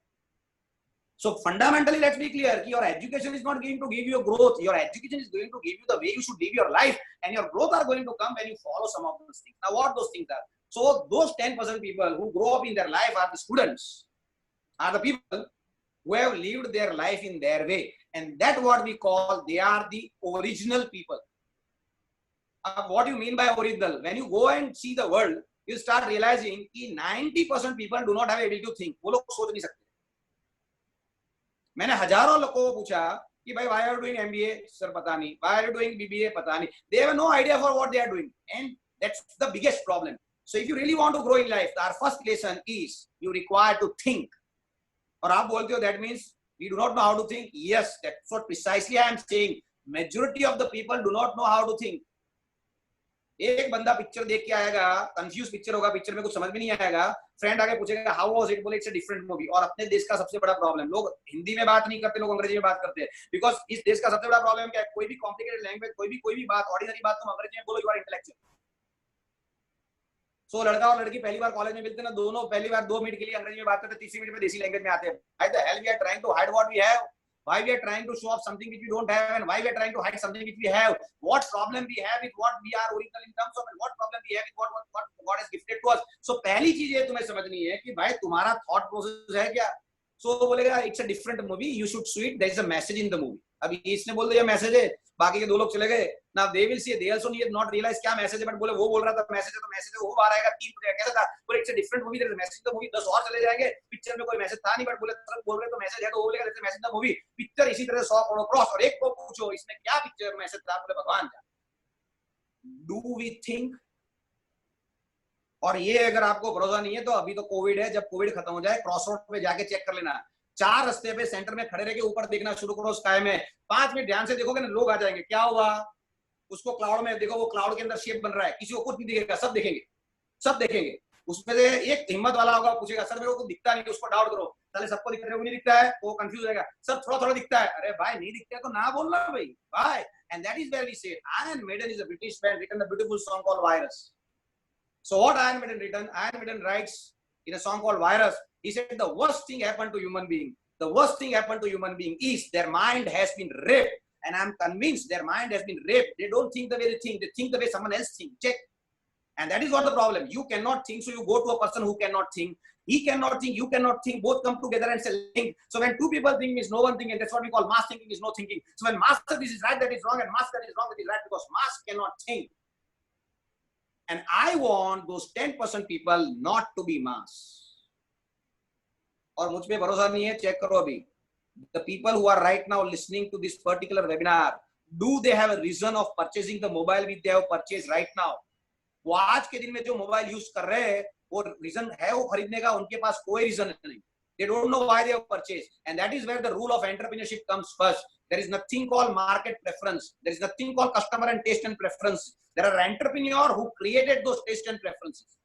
So fundamentally, let's be clear कि your education is not going to give you growth. Your education is going to give you the way you should live your life, and your growth are going to come when you follow some of those things. Now, what those things are? So those 10% people who grow up in their life are the students, are the people who have lived their life in their way, and that's what we call they are the original people. What do you mean by original? When you go and see the world, you start realizing कि 90% people do not have ability to think. वो लोग सोच नहीं सकते. मैंने हजारों लोगों को पूछा कि भाई why are you doing MBA? Sir पता नहीं. Why are you doing BBA? पता नहीं. They have no idea for what they are doing, and that's the biggest problem. So if you really want to grow in life, our first lesson is you require to think. और आप बोलते हो that means we do not know how to think. Yes, that's what precisely I am saying. Majority of the people do not know how to think. एक बंदा picture देख के आएगा, confuse picture होगा, पिक्चर में कुछ समझ में नहीं आएगा, फ्रेंड आगे पूछेगा हाउ वाज इट, बोले इट्स अ डिफरेंट मूवी. और अपने देश का सबसे बड़ा प्रॉब्लम, लोग हिंदी में बात नहीं करते, लोग अंग्रेजी में बात करते हैं. बिकॉज इस देश का सबसे बड़ा प्रॉब्लम क्या है? कोई भी कॉम्प्लिकेटेड लैंग्वेज, कोई भी बात, ऑर्डिनरी बात तुम अंग्रेजी में बोलो, यू आर इंटेलेक्चुअल. सो लड़का और लड़की पहली बार कॉलेज में मिलते ना, दोनों पहली बार 2 मिनट के लिए अंग्रेजी में बात करते, तीसरी मिनट में देसी लैंग्वेज में आते हैं. Why the hell we are trying to hide what we have? Why we are trying to show off something which we don't have, and why we are trying to hide something which we have? What problem we have with what we are original in terms of, and what problem we have with what God has gifted to us? So पहली चीज ये तुम्हें समझनी है कि भाई तुम्हारा thought process है क्या? So बोलेगा it's a different movie, you should see it, there is a message in the movie. अभी इसने बोल दिया मैसेज है, बाकी के 2 लोग चले गए. Now they will see, they also need not realize क्या मैसेज है, बट बोले वो बोल रहा था मैसेज है तो मैसेज है, वो बाहर आएगा 3 बजे कैसा था, बोले it's a different movie, there is a message in the movie. 10 और चले जाएंगे, पिक्चर में कोई मैसेज था नहीं, बट बोले सर बोल रहे तो मैसेज है, तो वो बोलेगा there is a message in the movie. Picture इसी तरह 100 करोड़ क्रॉस. और एक को पूछो इसमें क्या पिक्चर मैसेज था, बोले भगवान जाने. Do we think? और ये अगर आपको भरोसा नहीं है तो अभी तो कोविड है, जब कोविड खत्म हो जाए क्रॉसरोड पे जाके चेक कर लेना. 4 रास्ते पे सेंटर में खड़े रह के ऊपर देखना शुरू करो स्काई में, 5 मिनट ध्यान से देखोगे ना, लोग आ जाएंगे. क्या हुआ? उसको क्लाउड में देखो, वो क्लाउड के अंदर शेप बन रहा है, किसी को कुछ नहीं दिखेगा, सब देखेंगे, सब देखेंगे। उसमें से एक हिम्मत वाला होगा, पूछेगा सर मेरे को दिखता नहीं, उसको डाउट करो, साले सबको दिख रहा है, वो नहीं दिखता है, वो कंफ्यूज होगा, सर थोड़ा थोड़ा दिखता है, अरे भाई नहीं दिखता है तो ना बोलना भाई भाई। And that is where we say Iron Maiden is a British band, written a beautiful song called Virus. So what Iron Maiden written? Iron Maiden writes in a song called Virus. He said the worst thing happened to human being. The worst thing happened to human being is their mind has been raped, and I'm convinced their mind has been raped. They don't think the way they think; they think the way someone else thinks. Check. And that is what the problem. You cannot think, so you go to a person who cannot think. He cannot think, you cannot think. Both come together and say think. So when two people think, means no one thinking. That's what we call mass thinking is no thinking. So when mass says this is right, that is wrong, and mass that is wrong, that is right, because mass cannot think. And I want those 10% people not to be mass. और मुझ पे भरोसा नहीं है, check करो अभी. The people who are right now listening to this particular webinar, do they have a reason of purchasing the mobile which they have purchased right now? वो आज के दिन में जो मोबाइल यूज कर रहे हैं, वो रीजन है वो खरीदने का, उनके पास कोई रीजन नहीं. They don't know why they have purchased, and that is where the rule of entrepreneurship comes first. There is nothing called market preference. There is nothing called customer and taste and preference. There are entrepreneurs who created those taste and preferences.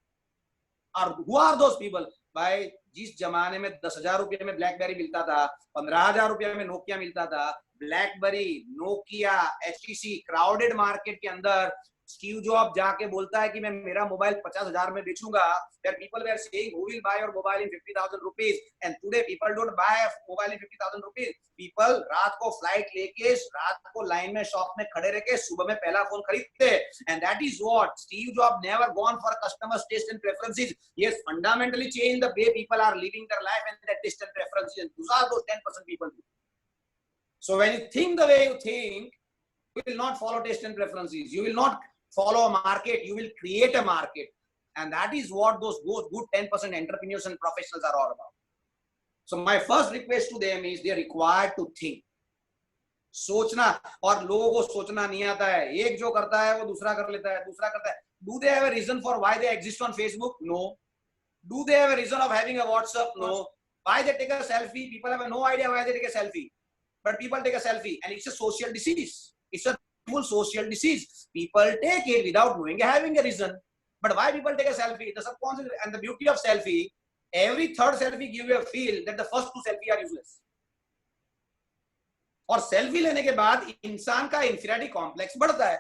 और who are those people? भाई जिस जमाने में 10,000 रुपये में blackberry मिलता था, 15,000 रुपये में नोकिया मिलता था, blackberry, Nokia, HTC, crowded market के अंदर स्टीव जॉब जाके बोलता है कि मैं मेरा मोबाइल 50,000 में बेचूंगा. There people were saying who will buy your mobile in 50,000 rupees, and today people don't buy a mobile in 50,000 rupees. People रात को फ्लाइट लेके रात को लाइन में शॉप में खड़े रह के सुबह में पहला फोन खरीदते. And that is what Steve Jobs never gone for customers' taste and preferences. He has fundamentally changed the way people are living their life and their taste and preferences. And those are those 10% people. So when you think the way you think, you will not follow taste and preferences. You will not follow a market. You will create a market. And that is what those good 10% entrepreneurs and professionals are all about. So my first request to them is they are required to think. सोचना, और लोगों को सोचना नहीं आता है. एक जो करता है वो दूसरा कर लेता है, दूसरा करता है. Do they have a reason for why they exist on Facebook? No. Do they have a reason of having a WhatsApp? No. Why they take a selfie? People have no idea why they take a selfie. But people take a selfie, and it's a social disease. It's a full social disease. People take it without knowing, having a reason. But why people take a selfie? The subconscious, and the beauty of selfie, every third selfie gives you a feel that the first two selfie are useless. और selfie लेने के बाद इंसान का inferiority complex बढ़ता है.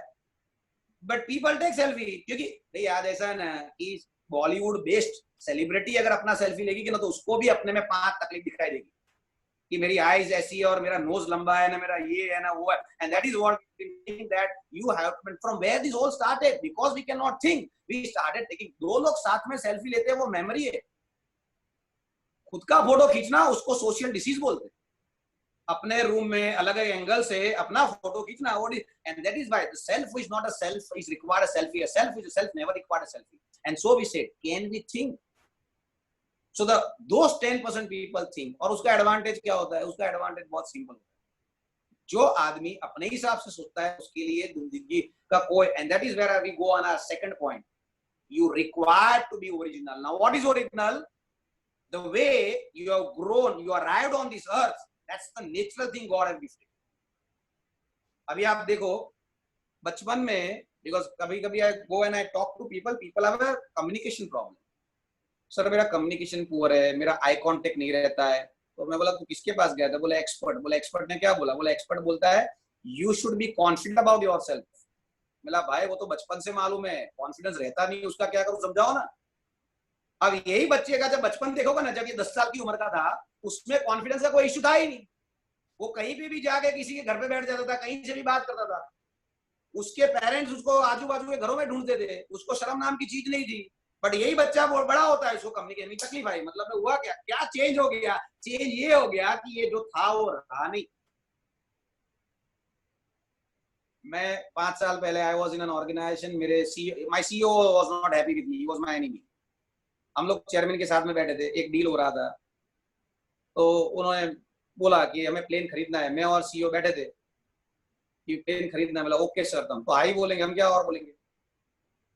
But people take selfie क्योंकि भाई याद ऐसा है ना कि बॉलीवुड बेस्ड सेलिब्रिटी अगर अपना सेल्फी लेगी कि ना, तो उसको भी अपने में 5 तकलीफ दिखाई देगी कि मेरी आईज ऐसी है और मेरा नोज लंबा है ना, मेरा ये है ना वो है. And that is what that you have from where this all started, because we can not think, we started taking. 2 लोग साथ में सेल्फी लेते हैं, वो मेमोरी है. खुद का फोटो खींचना उसको सोशल डिसीज बोलते हैं. अपने रूम में अलग अलग एंगल से अपना फोटो खींचना. And that is why the self is not a self is required a selfie. A self is a self never required a selfie. And so we said can we think. So those 10% people think. और उसका advantage क्या होता है? उसका advantage बहुत simple होता है. जो आदमी अपने हिसाब से सोचता है उसके लिए जिंदगी का कोई. And that is where we go on our second point. You require to be original. Now what is original? The way you have grown, you arrived on this earth. That's the natural thing God has gifted. अभी आप देखो बचपन में, because कभी-कभी I go and I talk to people have a communication problem. Sir मेरा communication poor है, मेरा eye contact नहीं रहता है. तो मैं बोला तू किसके पास गया था? बोला एक्सपर्ट. बोला एक्सपर्ट ने क्या बोला? बोला एक्सपर्ट बोलता है you should be confident about yourself. बोला भाई वो तो बचपन से मालूम है, कॉन्फिडेंस रहता नहीं, उसका क्या करूं, समझाओ ना. अब यही बच्चे का जब बचपन देखोगे ना, जब ये 10 साल की उम्र का था, उसमें कॉन्फिडेंस का कोई इश्यू था ही नहीं. वो कहीं पे भी जाके किसी के घर पे बैठ जाता था, कहीं से भी बात करता था. उसके पेरेंट्स उसको आजू बाजू के घरों में ढूंढते थे, उसको शर्म नाम की चीज नहीं थी. बट यही बच्चा बहुत बड़ा होता है, इसको कम्युनिकेशन में तकलीफ आई. मतलब हुआ क्या? क्या चेंज हो गया? चेंज ये हो गया कि ये जो था वो रहा नहीं. मैं 5 साल पहले I was in an organization. मेरे my CEO was not happy with me, he was my enemy. हम लोग चेयरमैन के साथ में बैठे थे, एक डील हो रहा था. तो उन्होंने बोला कि हमें प्लेन खरीदना है. मैं और सीईओ बैठे थे कि प्लेन खरीदना है. बोला ओके सर. तुम तो हाई बोलेंगे, हम क्या और बोलेंगे.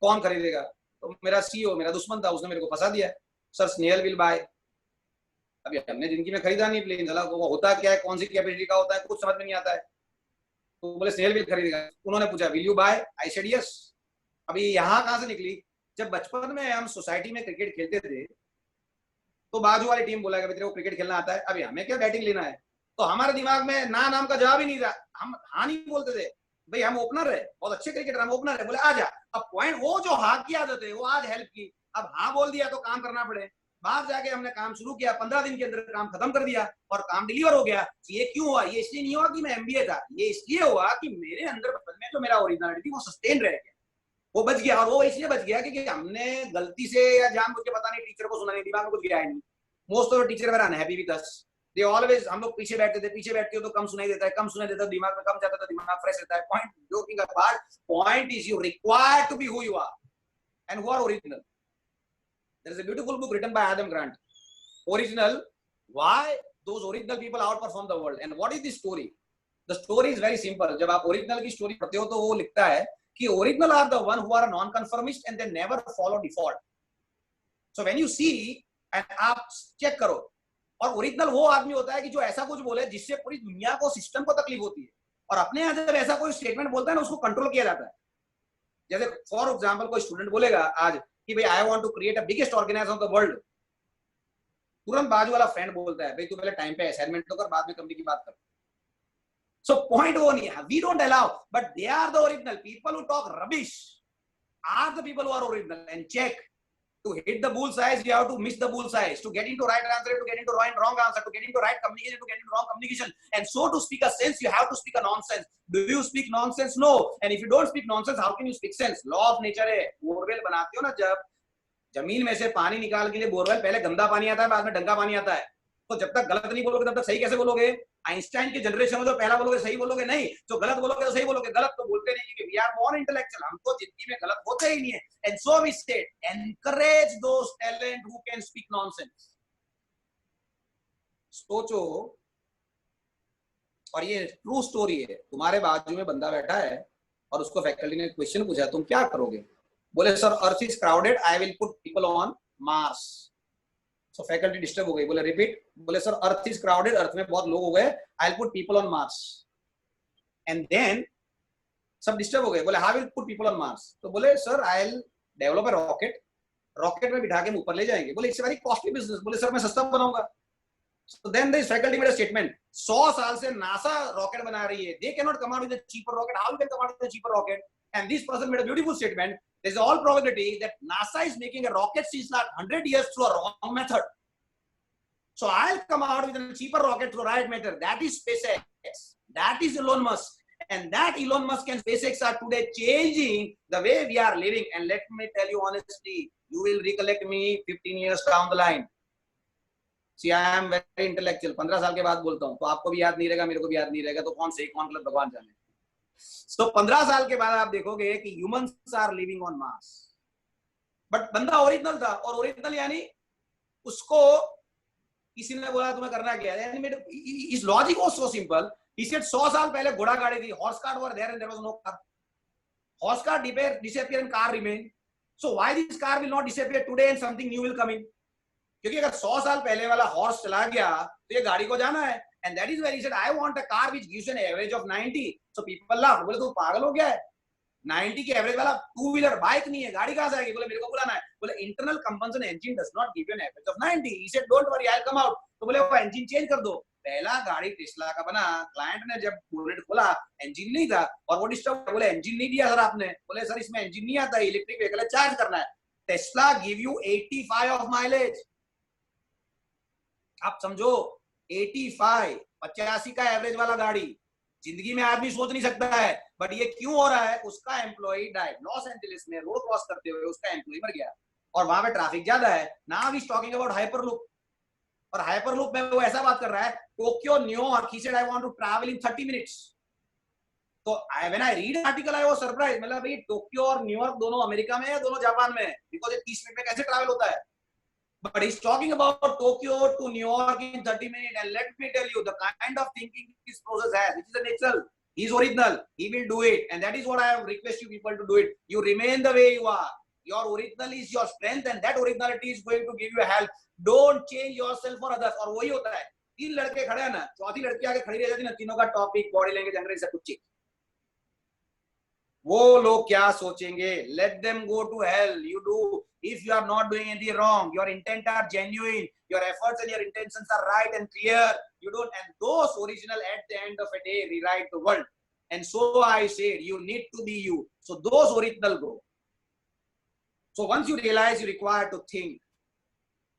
कौन खरीदेगा? तो मेरा सीईओ मेरा दुश्मन था, उसने मेरे को फंसा दिया. Sir Snehal will buy. अभी हमने जिंदगी में खरीदा नहीं प्लेन. चला वो होता क्या है, कौन सी कैपेसिटी का होता है, कुछ समझ में नहीं आता है. तो बोले स्नेहल भी खरीदेगा। उन्होंने पूछा will you buy, I said yes. अभी यहाँ कहाँ से निकली, जब बचपन में हम सोसाइटी में क्रिकेट खेलते थे तो बाजू वाली टीम बोला तेरे को क्रिकेट खेलना आता है, अभी हमें क्या बैटिंग लेना है, तो हमारे दिमाग में ना नाम का जवाब ही नहीं था, हम हाँ नहीं बोलते थे, भाई हम ओपनर है, बहुत अच्छे क्रिकेटर, हम ओपनर है, बोले आ जा। अब पॉइंट वो जो हाँ की आदत है वो आज हेल्प की, अब हाँ बोल दिया तो काम करना पड़े। बाहर जाके हमने काम शुरू किया, 15 दिन के अंदर काम खत्म कर दिया और काम डिलीवर हो गया। ये क्यों हुआ, ये इसलिए नहीं हुआ कि मैं एमबीए था, ये इसलिए हुआ कि मेरे अंदर बचपन में जो मेरा ओरिजिनलिटी वो सस्टेन रह गया, वो बच गया। और वो इसलिए बच गया क्योंकि हमने गलती से या जानबूझ के पता नहीं टीचर को सुना नहीं, दिमाग में कुछ गया नहीं। Most of the teacher were unhappy with us, they always, हम लोग पीछे बैठते थे, पीछे बैठते हो तो कम सुनाई देता है, कम सुनाई देता है दिमाग में कम जाता है, दिमाग फ्रेश रहता है। Point joking apart, point is you required to be who you are and who are original. There is a beautiful book written by Adam Grant, Original, why those original people outperform the world and what is the story? The story is very simple. जब आप original की story पढ़ते हो तो वो लिखता है कि original are the one who are non conformist and they never follow default. So when you see and आप चेक करो, और ओरिजिनल वो आदमी होता है कि जो ऐसा कुछ बोले जिससे पूरी दुनिया को, सिस्टम को तकलीफ होती है, और अपने यहाँ जब ऐसा कोई स्टेटमेंट बोलता है ना उसको कंट्रोल किया जाता है। जैसे फॉर एग्जाम्पल कोई स्टूडेंट बोलेगा आज कि भाई I want to create a biggest organisation of the world, तुरंत बाजू वाला फ्रेंड बोलता है भाई तू पहले टाइम पे असाइनमेंट तो कर, बाद में कंपनी की बात कर। सो पॉइंट वो नहीं है, we don't allow, but they are the original people who talk rubbish are the people who are original. And check, to hit the bull's eyes you have to miss the bull's eyes, to get into right answer to get into wrong answer, to get into right communication to get into wrong communication, and so to speak a sense you have to speak a nonsense. Do you speak nonsense? No. And if you don't speak nonsense how can you speak sense? Law of nature है, borewell बनाते हो ना, जब जमीन में से पानी निकाल के लिए बोरवेल, पहले गंदा पानी आता है बाद में ढंगा पानी आता है, तो जब तक गलत नहीं बोलोगे तब तक सही कैसे बोलोगे? आइंस्टाइन की जनरेशन में जो पहला बोलोगे सही बोलोगे नहीं, जो गलत बोलोगे तो सही बोलोगे, गलत तो बोलते नहीं क्योंकि वी आर बोर्न इंटेलेक्चुअल, हमको जिंदगी में गलत होते ही नहीं है। And so we said encourage those talent who can speak nonsense. सोचो, और ये ट्रू स्टोरी है, तुम्हारे बाजू में बंदा बैठा है और उसको फैकल्टी ने क्वेश्चन पूछा तुम क्या करोगे, बोले sir earth is crowded, I will put people on Mars. So faculty disturb हो गई, बोले रिपीट, बोले sir earth is crowded, earth में बहुत लोग हो गए, I will put people on Mars. And then सब डिस्टर्ब हो गए, बोले how will put people on Mars, तो बोले sir I will develop a rocket, rocket में बिठा के ऊपर ले जाएंगे, बोले इट्स वेरी कॉस्टली बिजनेस, बोले सर मैं सस्ता बनाऊंगा। So then this faculty made a statement, 100 साल से नासा रॉकेट बना रही है, they cannot come out with a cheaper rocket, how you can come out with a cheaper rocket? And this person made a beautiful statement, there is all probability that NASA is making a rocket since last 100 years through a wrong method. So I'll come out with a cheaper rocket through right method, that is SpaceX, that is Elon Musk, and that Elon Musk and SpaceX are today changing the way we are living. And let me tell you honestly, you will recollect me 15 years down the line. See, I am very intellectual. 15 साल के बाद बोलता हूँ तो आपको भी याद नहीं रहेगा, मेरे को भी याद नहीं रहेगा, तो कौन सही कौन गलत भगवान जाने। तो 15 साल के बाद आप देखोगे कि humans are living on Mars, but बंदा ओरिजिनल था, और ओरिजिनल यानी उसको किसी ने बोला तुम्हें करना क्या है, यानी इस logic was so simple, he said 100 साल पहले घोड़ा गाड़ी थी, horse cart were there and there was no car, horse cart disappear and car remain. So why this car will not disappear today and something new will come in? क्योंकि अगर 100 साल पहले वाला हॉर्स चला गया तो ये गाड़ी को जाना है, and that is where he said I want a car which gives an average of 90. So people laughed, बोले तू पागल हो गया है, 90 के एवरेज वाला टू व्हीलर बाइक नहीं है, गाड़ी कहां से आएगी, बोले मेरे को बुलाना है, बोले internal combustion engine does not give you an average of 90. He said don't worry I'll come out. तो बोले वो इंजन चेंज कर दो, पहला गाड़ी टेस्ला का बना, क्लाइंट ने जब बोनेट खोला इंजन नहीं था, और वो डिस्टर्ब, बोले इंजन नहीं दिया सर आपने, बोले सर इसमें इंजन नहीं आता, इलेक्ट्रिक व्हीकल है, चार्ज करना है, Tesla give you 85 of mileage. आप समझो 85 का एवरेज वाला गाड़ी जिंदगी में आदमी सोच नहीं सकता है, बट ये क्यों हो रहा है, उसका एम्प्लॉय डाइड लॉस एंजेलिस में, रोड क्रॉस करते हुए उसका एम्प्लॉय मर गया, और वहां पे ट्रैफिक ज्यादा है। Now he is talking about hyperloop, और हाइपरलूप में वो ऐसा बात कर रहा है, Tokyo New York, he said I want to travel in 30 minutes. तो when I read article I was surprise, मतलब भाई टोक्यो और न्यूयॉर्क दोनों अमेरिका में है, दोनों जापान में है, बिकॉज़ ये 30 मिनट में कैसे ट्रैवल होता है। But he's talking about Tokyo to New York in 30 minutes, and let me tell you the kind of thinking this process has, which is a natural. He's original. He will do it, and that is what I have request you people to do it. You remain the way you are. Your original is your strength, and that originality is going to give you help. Don't change yourself for others. और वही होता है, तीन लड़के खड़े हैं ना, चौथी लड़की आके खड़ी रह जाती है ना, तीनों का टॉपिक बॉडी लैंग्वेज अंग्रेजी सब कुछ चीज, वो लोग क्या सोचेंगे, let them go to hell. You do, if you are not doing anything wrong, your intent are genuine, your efforts and your intentions are right and clear, you don't, and those original at the end of a day rewrite the world. And so I said, you need to be you. So those original go. So once you realize you require to think,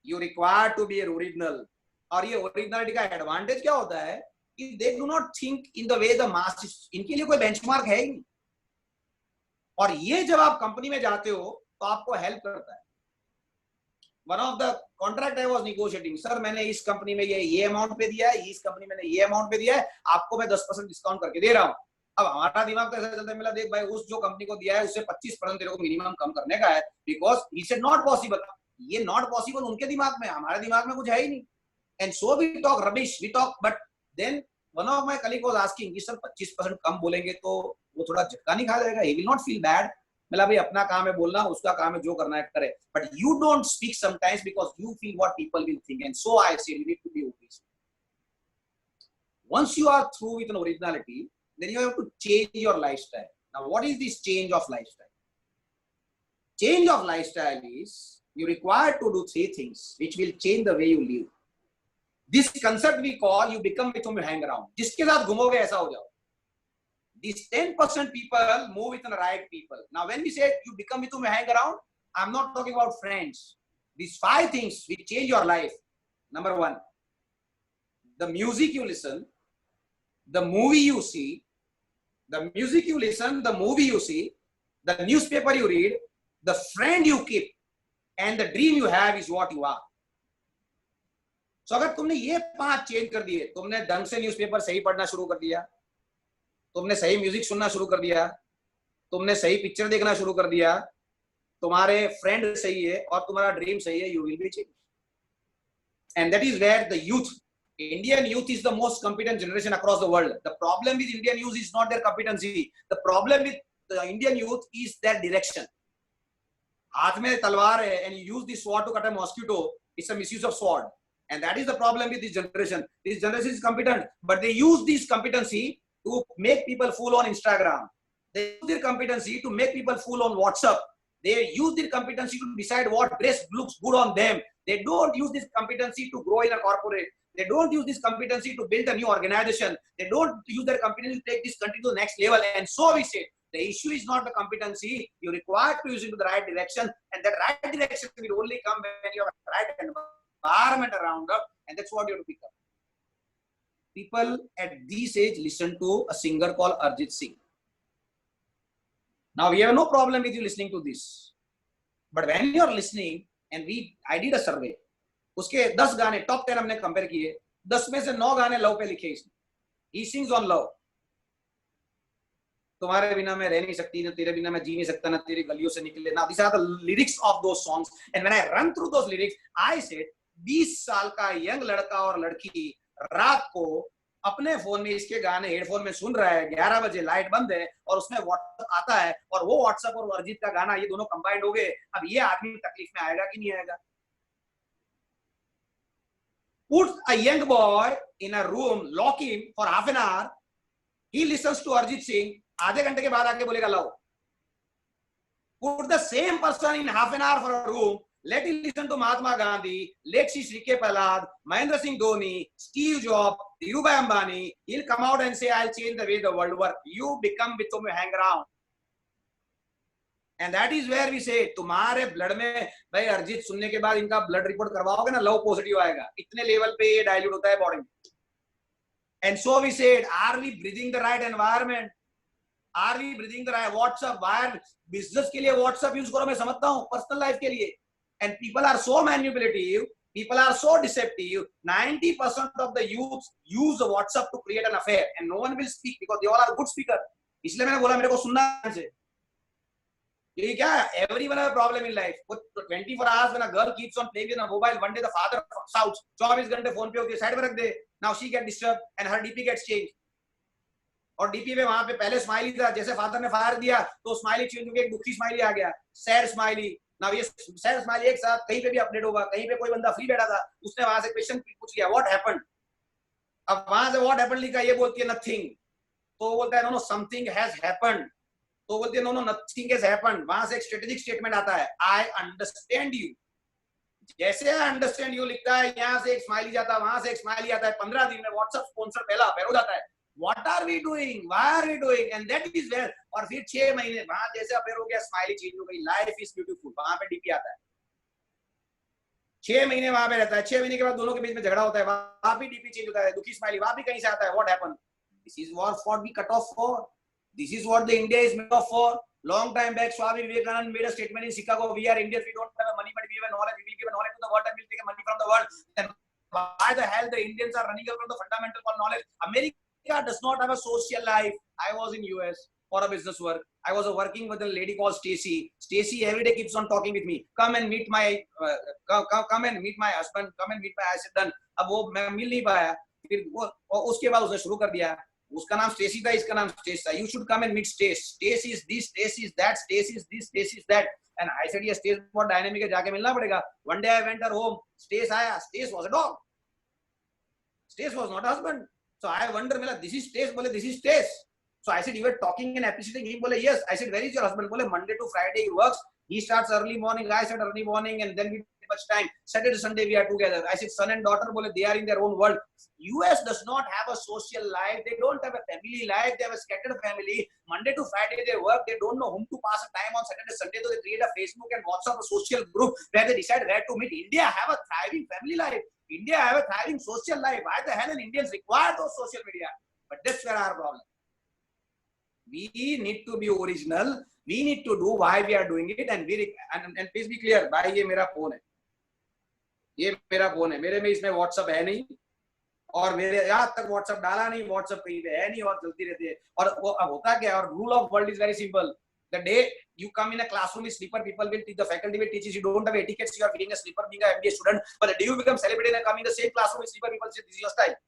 you require to be original. और ये originality का advantage क्या होता है कि they do not think in the way the masses, इनके लिए कोई बेंचमार्क है ही नहीं। और ये जब आप कंपनी में जाते हो तो आपको हेल्प करता है। One of the contract I was negotiating, sir मैंने इस कंपनी में ये अमाउंट पे दिया है, इस कंपनी में ये अमाउंट पे दिया है, आपको मैं 10% डिस्काउंट करके दे रहा हूँ। अब हमारा दिमाग तो ऐसा चलता है, मिला देख भाई उस जो कंपनी को दिया है उससे 25% तेरे को मिनिमम कम करने का है, because he said not possible. ये नॉट पॉसिबल उनके दिमाग में, हमारे दिमाग में कुछ है ही नहीं। And so we talk rubbish, we talk, but then one of my colleague was asking कि सर 25% कम बोलेंगे तो वो थोड़ा झटका नहीं खा जाएगा, he will not feel bad. मतलब भाई अपना काम है बोलना, उसका काम है जो करना है करे, but you don't speak sometimes because you feel what people will think. And so I say you need to be original. Once you are through with an originality, then you have to change your lifestyle. Now what is this change of lifestyle? Change of lifestyle is you require to do 3 things which will change the way you live. This concept we call you become with whom you hang around. जिसके साथ घूमोगे ऐसा हो जाओ। These 10% people move with the right people. Now when we say you become with whom you hang around, I'm not talking about friends. These 5 things will change your life. Number 1, the music you listen, the movie you see, the music you listen, the movie you see, the newspaper you read, the friend you keep, and the dream you have is what you are. So अगर तुमने ये 5 change कर दिए, तुमने ढंग से newspaper सही पढ़ना शुरू कर दिया, तुमने सही म्यूजिक सुनना शुरू कर दिया, तुमने सही पिक्चर देखना शुरू कर दिया, तुम्हारे फ्रेंड सही है और तुम्हारा ड्रीम सही है, you will be changed. And that is where the youth, Indian youth is the most competent generation across the world. The problem with Indian youth is not their competency. The problem with the Indian youth is their direction. हाथ में तलवार है and you use this sword to cut a mosquito, it's a misuse of sword. And that is the problem with this generation. This generation is competent, but they use this competency to make people fool on Instagram. They use their competency to make people fool on WhatsApp. They use their competency to decide what dress looks good on them. They don't use this competency to grow in a corporate. They don't use this competency to build a new organization. They don't use their competency to take this country to the next level. And so we say, the issue is not the competency. You require to use it to the right direction. And that right direction will only come when you have a right environment around us. And that's what you have to pick up. People at this age listen to a singer called Arjit Singh. Now we have no problem with you listening to this. But when you are listening, and I did a survey, उसके 10 गाने top 10 हमने compare किए, 10 में से 9 गाने love पे लिखे इसने. He sings on love. तुम्हारे बिना मैं रह नहीं सकती, ना तेरे बिना मैं जी नहीं सकता, ना तेरी गलियों से निकले. Now these are the lyrics of those songs, and when I run through those lyrics, I said 20 साल का यंग लड़का और लड़की रात को अपने फोन में इसके गाने हेडफोन में सुन रहा है, 11 बजे लाइट बंद है और उसमें व्हाट्सएप आता है और वो व्हाट्सएप और अरिजीत का गाना ये दोनों कंबाइंड हो गए. अब ये आदमी तकलीफ में आएगा कि नहीं आएगा? Put a young boy in a room, lock him for half an hour, he listens to Arjit Singh, आधे घंटे के बाद आके बोलेगा love. Put the same person in half an hour for a room, let him listen to Mahatma Gandhi, let see Sri K. Prahlad, Mahendra Singh Dhoni, Steve Jobs, Dhirubhai Ambani, he'll come out and say, I'll change the way the world works. You become with whom you hang around. And that is where we say, तुम्हारे blood में भाई अरिजीत सुनने के बाद इनका blood report करवाओगे ना, love positive आएगा. इतने लेवल पे ये डाइल्यूट होता है बॉडी में. And so we said, are we breathing the right environment? Are we breathing the right WhatsApp? Wire business के लिए WhatsApp use करो, मैं समझता हूँ, personal life के लिए. And people are so manipulative, people are so deceptive. 90% of the youth use WhatsApp to create an affair, and no one will speak because they all are good speaker. इसलिए मैंने बोला मेरे को सुनना है. ये क्या? Everyone has a problem in life. 24 hours when a girl keeps on playing with a mobile, one day the father shouts, 24 घंटे फोन पे होती है, साइड में रख दे. Now she gets disturbed and her DP gets changed. और DP में वहां पे पहले स्माइली था, जैसे फादर ने फायर दिया तो स्माइली चेंज हो गया, एक दुखी स्माइली आ गया, सैड स्माइली. ना ये सैड स्माइली एक साथ कहीं पे भी अपडेट होगा. कहीं पे कोई बंदा फ्री बैठा था, उसने वहां से क्वेश्चन पूछ लिया, व्हाट हैपेंड. अब वहां से व्हाट हैपेंड लिखा, ये बोलती है नथिंग. तो वो बोलता है no no something has happened. तो बोलती है no no nothing has happened. वहां से एक स्ट्रेटेजिक स्टेटमेंट आता है, आई अंडरस्टैंड यू। जैसे आई अंडरस्टैंड यू लिखता है, यहाँ से एक स्माइली जाता है, वहां से एक स्माइली आता है, 15 दिन में व्हाट्सएप स्पॉन्सर पहला अफेयर हो जाता है। What are we doing, why are we doing, and that is where. और फिर 6 महीने वहां जैसे अफेयर हो गया, स्माइली चेंज हो गई, लाइफ इज ब्यूटीफुल, वहां पे डीपी आता है। 6 महीने वहां पे रहता है, 6 महीने के बाद दोनों के बीच में झगड़ा होता है, वहां भी डीपी चेंज होता है, दुखी स्माइली वहां भी कहीं से आता है। What happened? This is what we cut off for, this is what the India is made of for. Long time back, Swami Vivekananda made a statement in Chicago: "We are Indians. We don't have money, but we have knowledge. We will give knowledge to the world, and we'll take money from the world." And why the hell the Indians are running away from the fundamental called knowledge? America does not have a social life. I was in US for a business work. I was working with a lady called Stacy. Stacy every day keeps on talking with me. Come and meet my, come and meet my husband. Come and meet my. I said done. अब वो मैं मिल नहीं पाया, फिर वो उसके बाद उसने शुरू कर दिया। उसका नाम स्टेसी था, इसका नाम स्टेस था। You should come and meet Stace, Stace is this, Stace is that, Stace is this, Stace is that. And I said ये स्टेस बहुत डायनामिक है, जाके मिलना पड़ेगा। One day I went her home, Stace आया, Stace was a dog, Stace was not husband. So I wonder, मिला this is Stace, बोले this is Stace. So I said you were talking and appreciating him, बोले yes. I said where is your husband, बोले Monday to Friday he works, he starts early morning, I said early morning, and then we much time, Saturday Sunday we are together. I said son and daughter, bole they are in their own world. US does not have a social life, they don't have a family life, they have a scattered family. Monday to Friday they work, they don't know whom to pass a time on Saturday Sunday, so they create a Facebook and WhatsApp, a social group where they decide where to meet. India have a thriving family life, India have a thriving social life. Why the hell Indians require those social media? But that's where our problem. We need to be original, we need to do why we are doing it, and and please be clear, भाई ये मेरा phone है, ये मेरा phone है, मेरे में इसमें व्हाट्सएप है नहीं, और मेरे आज तक व्हाट्सएप डाला नहीं, व्हाट्सएप कहीं पे है नहीं, और चलती रहती है। और वो अब होता क्या है, और rule of world is very simple. The day you come in a classroom with slipper, people will teach, the faculty will teach you don't have etiquette, you are wearing a slipper being a MBA student. But the day you become celebrated and come in the same classroom with slipper, people say this is your style.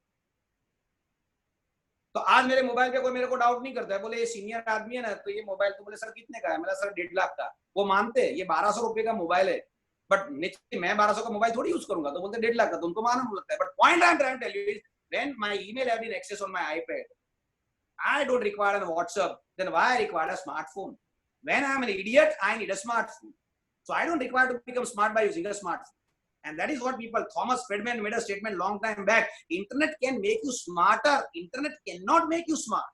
तो आज मेरे mobile पे कोई मेरे को doubt नहीं करता है, बोले ये सीनियर आदमी है ना, तो ये मोबाइल, तो बोले सर कितने का है, मेरा सर 1.5 लाख का। वो मानते हैं ये 1200 रुपए का मोबाइल है, बट मैं 1200 का मोबाइल थोड़ी यूज करूंगा, तो बोलते 1.5 लाख का, तो उनको मालूम लगता है। But point I am trying to tell you is when my email have been access on my iPad, I don't require a WhatsApp, then why I require a smartphone? When I am an idiot, I need a smartphone. So I don't require to become smart by using a smartphone. And that is what people, Thomas Friedman made a statement long time back, internet can make you smarter, internet cannot make you smart.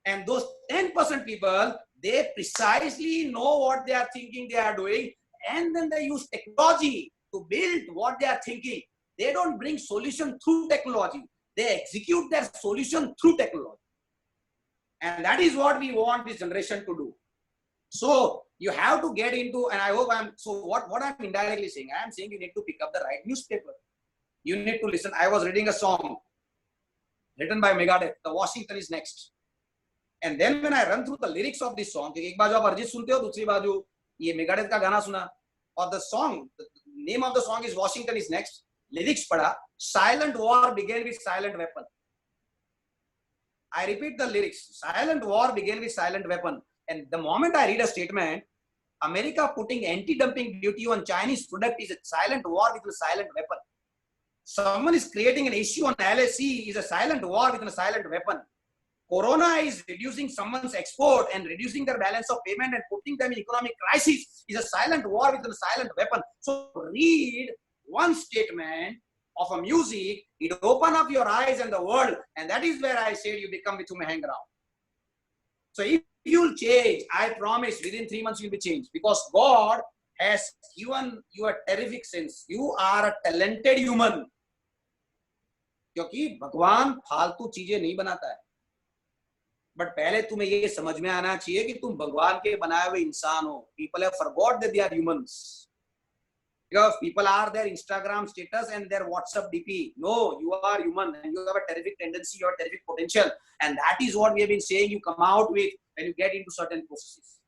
And those 10% people, they precisely know what they are thinking they are doing, and then they use technology to build what they are thinking. They don't bring solution through technology, they execute their solution through technology. And that is what we want this generation to do. So you have to get into, and I hope so what I'm indirectly saying, I am saying you need to pick up the right newspaper. You need to listen. I was reading a song written by Megadeth, The Washington is Next. And then when I run through the lyrics of this song, एक बाजू आप अरिजीत सुनते हो, दूसरी बाजू ये Megadeth का गाना सुना, और the song, the name of the song is Washington is Next. Lyrics पढ़ा, silent war began with silent weapon. I repeat the lyrics. Silent war began with silent weapon. And the moment I read a statement, America putting anti-dumping duty on Chinese product is a silent war with a silent weapon. Someone is creating an issue on LSE is a silent war with a silent weapon. Corona is reducing someone's export and reducing their balance of payment and putting them in economic crisis is a silent war with a silent weapon. So read one statement of a music, it open up your eyes and the world, and that is where I said you become with whom I hang around. So if you'll change, I promise within 3 months you'll be changed, because God has given you a terrific sense. You are a talented human. क्योंकि भगवान फालतू चीजें नहीं बनाता है, but पहले तुम्हें ये समझ में आना चाहिए कि तुम भगवान के बनाए हुए इंसान हो. People have forgot that they are humans. Because people are their Instagram status and their WhatsApp DP. No, you are human and you have a terrific tendency, you have a terrific potential. And that is what we have been saying you come out with when you get into certain processes.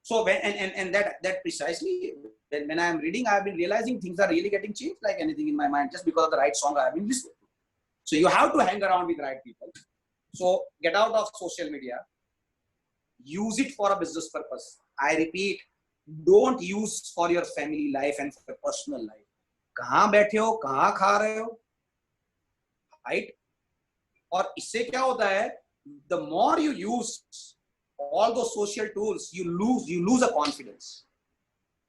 So when, and that precisely, when I am reading, I have been realizing things are really getting changed like anything in my mind just because of the right song I have been listening to. So you have to hang around with the right people. So get out of social media. Use it for a business purpose. I repeat, don't use for your family life and for personal life. कहाँ बैठे हो, कहाँ खा रहे हो, right? और इससे क्या होता है? The more you use all those social tools, you lose a confidence.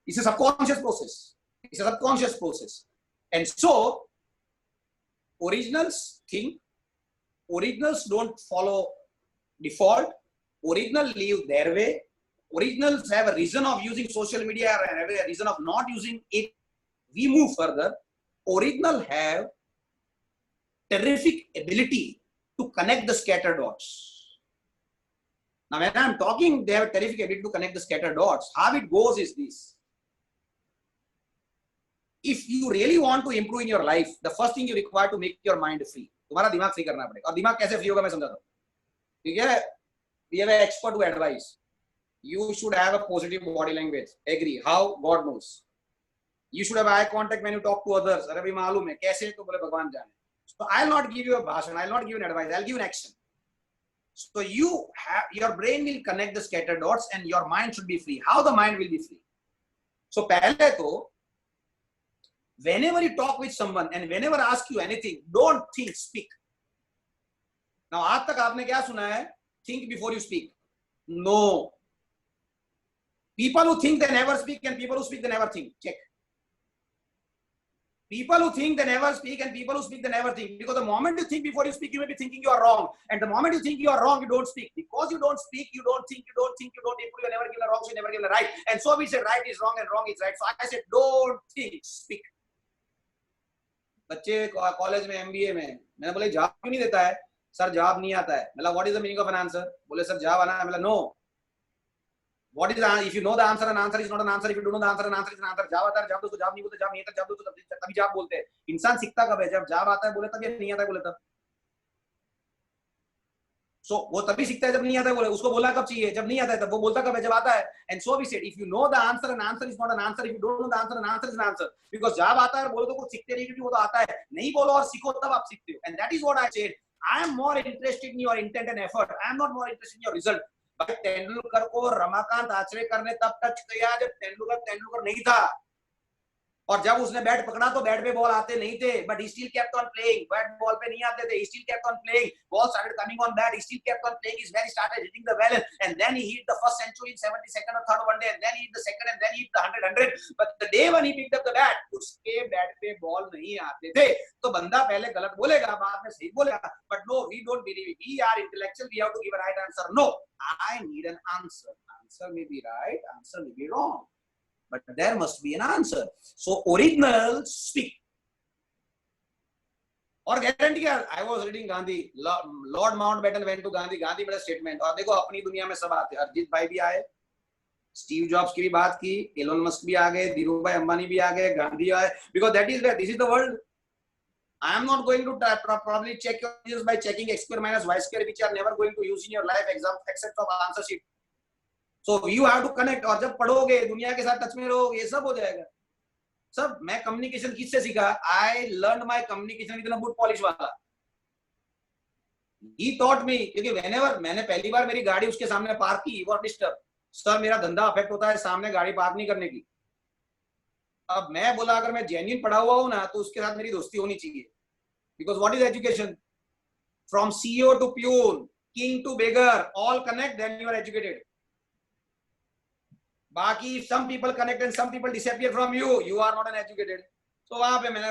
It's a subconscious process. It's a subconscious process. And so originals think, originals don't follow default, original live their way, originals have a reason of using social media and have a reason of not using it. We move further. Original have terrific ability to connect the scattered dots. Now, when I'm talking, they have a terrific ability to connect the scattered dots. How it goes is this. If you really want to improve in your life, the first thing you require to make your mind free. तुम्हारा दिमाग free करना पड़ेगा. और दिमाग कैसे free होगा मैं समझाता हूँ. ठीक है? We have an expert who advise. You should have a positive body language. Agree. How? God knows. You should have eye contact when you talk to others. अरे भाई मालूम है कैसे तो बोले भगवान जाने. So I'll not give you a bhashan. I'll not give you an advice. I'll give you an action. So your brain will connect the scattered dots and your mind should be free. How the mind will be free? So पहले तो whenever you talk with someone and whenever ask you anything, don't think, speak. Now आज तक आपने क्या सुना है? Think before you speak. No. People who think they never speak and people who speak they never think. Check. People who think they never speak and people who speak they never think. Because the moment you think before you speak, you may be thinking you are wrong. And the moment you think you are wrong, you don't speak. Because you don't speak, you don't think, you don't improve, you never give a wrong, so you never give a right. And so we say right is wrong and wrong is right. So I said, don't think, speak. बच्चे college में MBA में मैंने बोले जवाब क्यों नहीं देता है? सर जवाब नहीं आता है. मतलब what is the meaning of an answer? बोले सर जवाब आना है. मतलब no. What is the answer? If you know the answer, an answer is not an answer. If you don't know the answer, an answer is an answer. जवाब आता है जवाब दो तो जवाब नहीं बोलते, जवाब नहीं आता जवाब दो तो तभी जवाब बोलते हैं. इंसान सीखता कब है? जब जवाब आता है बोले तब, या नहीं आता है बोले तब. So वो तभी सीखता है जब नहीं आता है बोले. उसको बोलना कब चाहिए? जब नहीं आता है. तब वो बोलता कब है? जब आता है. And so we said, if you know the answer, an answer is not an answer. If you don't know the answer, an answer is an answer. Because जवाब आता है बोलो तो कुछ सीखते नहीं, क्योंकि वो तो आता है. नहीं बोलो और सीखो तब आप सीखते हो. And that is what I said. I am more interested in your intent and effort. I am not more interested in your result. भाई तेंदुलकर को रमाकांत आचरेकर ने तब टच किया जब तेंदुलकर नहीं था. और जब उसने बैट पकड़ा तो बैट पे बॉल आते नहीं थे, but he still kept on playing. Bat ball पे नहीं आते थे, he still kept on playing. Ball started coming on bat, he still kept on playing. Is when he started hitting the well, and then he hit the first century in 72nd or 3rd one day, and then he hit the second, and then he hit the 100. But the day when he picked up the bat, उसके bat पे ball नहीं आते थे. तो बंदा पहले गलत बोलेगा, बाद में सही बोलेगा. But no, we don't believe it. We are intellectual. We have to give a right answer. No, I need an answer. Answer may be right, answer may be wrong. But there must be an answer. So originals speak. और guarantee क्या? I was reading Gandhi. Lord Mountbatten went to Gandhi. Gandhi made a statement. और देखो अपनी दुनिया में सब आते. अरिजीत भाई भी आए, स्टीव जॉब्स की भी बात की, एलोन मस्क भी आ गए, धीरू भाई अंबानी भी आ गए, गांधी आए. Because that is where this is the world. I am not going to probably check your answers by checking x square minus y square, which you are never going to use in your life except of answer sheet. So you have to connect. और जब पढ़ोगे दुनिया के साथ touch में रहोगे ये सब हो जाएगा. सब मैं कम्युनिकेशन किससे सीखा? I learned my communication with a boot polish वाला. He taught me, क्योंकि whenever मैंने पहली बार मेरी गाड़ी उसके सामने पार्क की, वो डिस्टर्ब. सर मेरा धंधा अफेक्ट होता है सामने गाड़ी पार्क नहीं करने की. अब मैं बोला अगर मैं जेन्युइन पढ़ा हुआ हूं ना तो उसके साथ मेरी दोस्ती होनी चाहिए. Because what is education? From CEO to peon, king to beggar, all connect, then you are educated. बाकी some people connect and some people disappear from you, you are not an educated. So वहां पे मैंने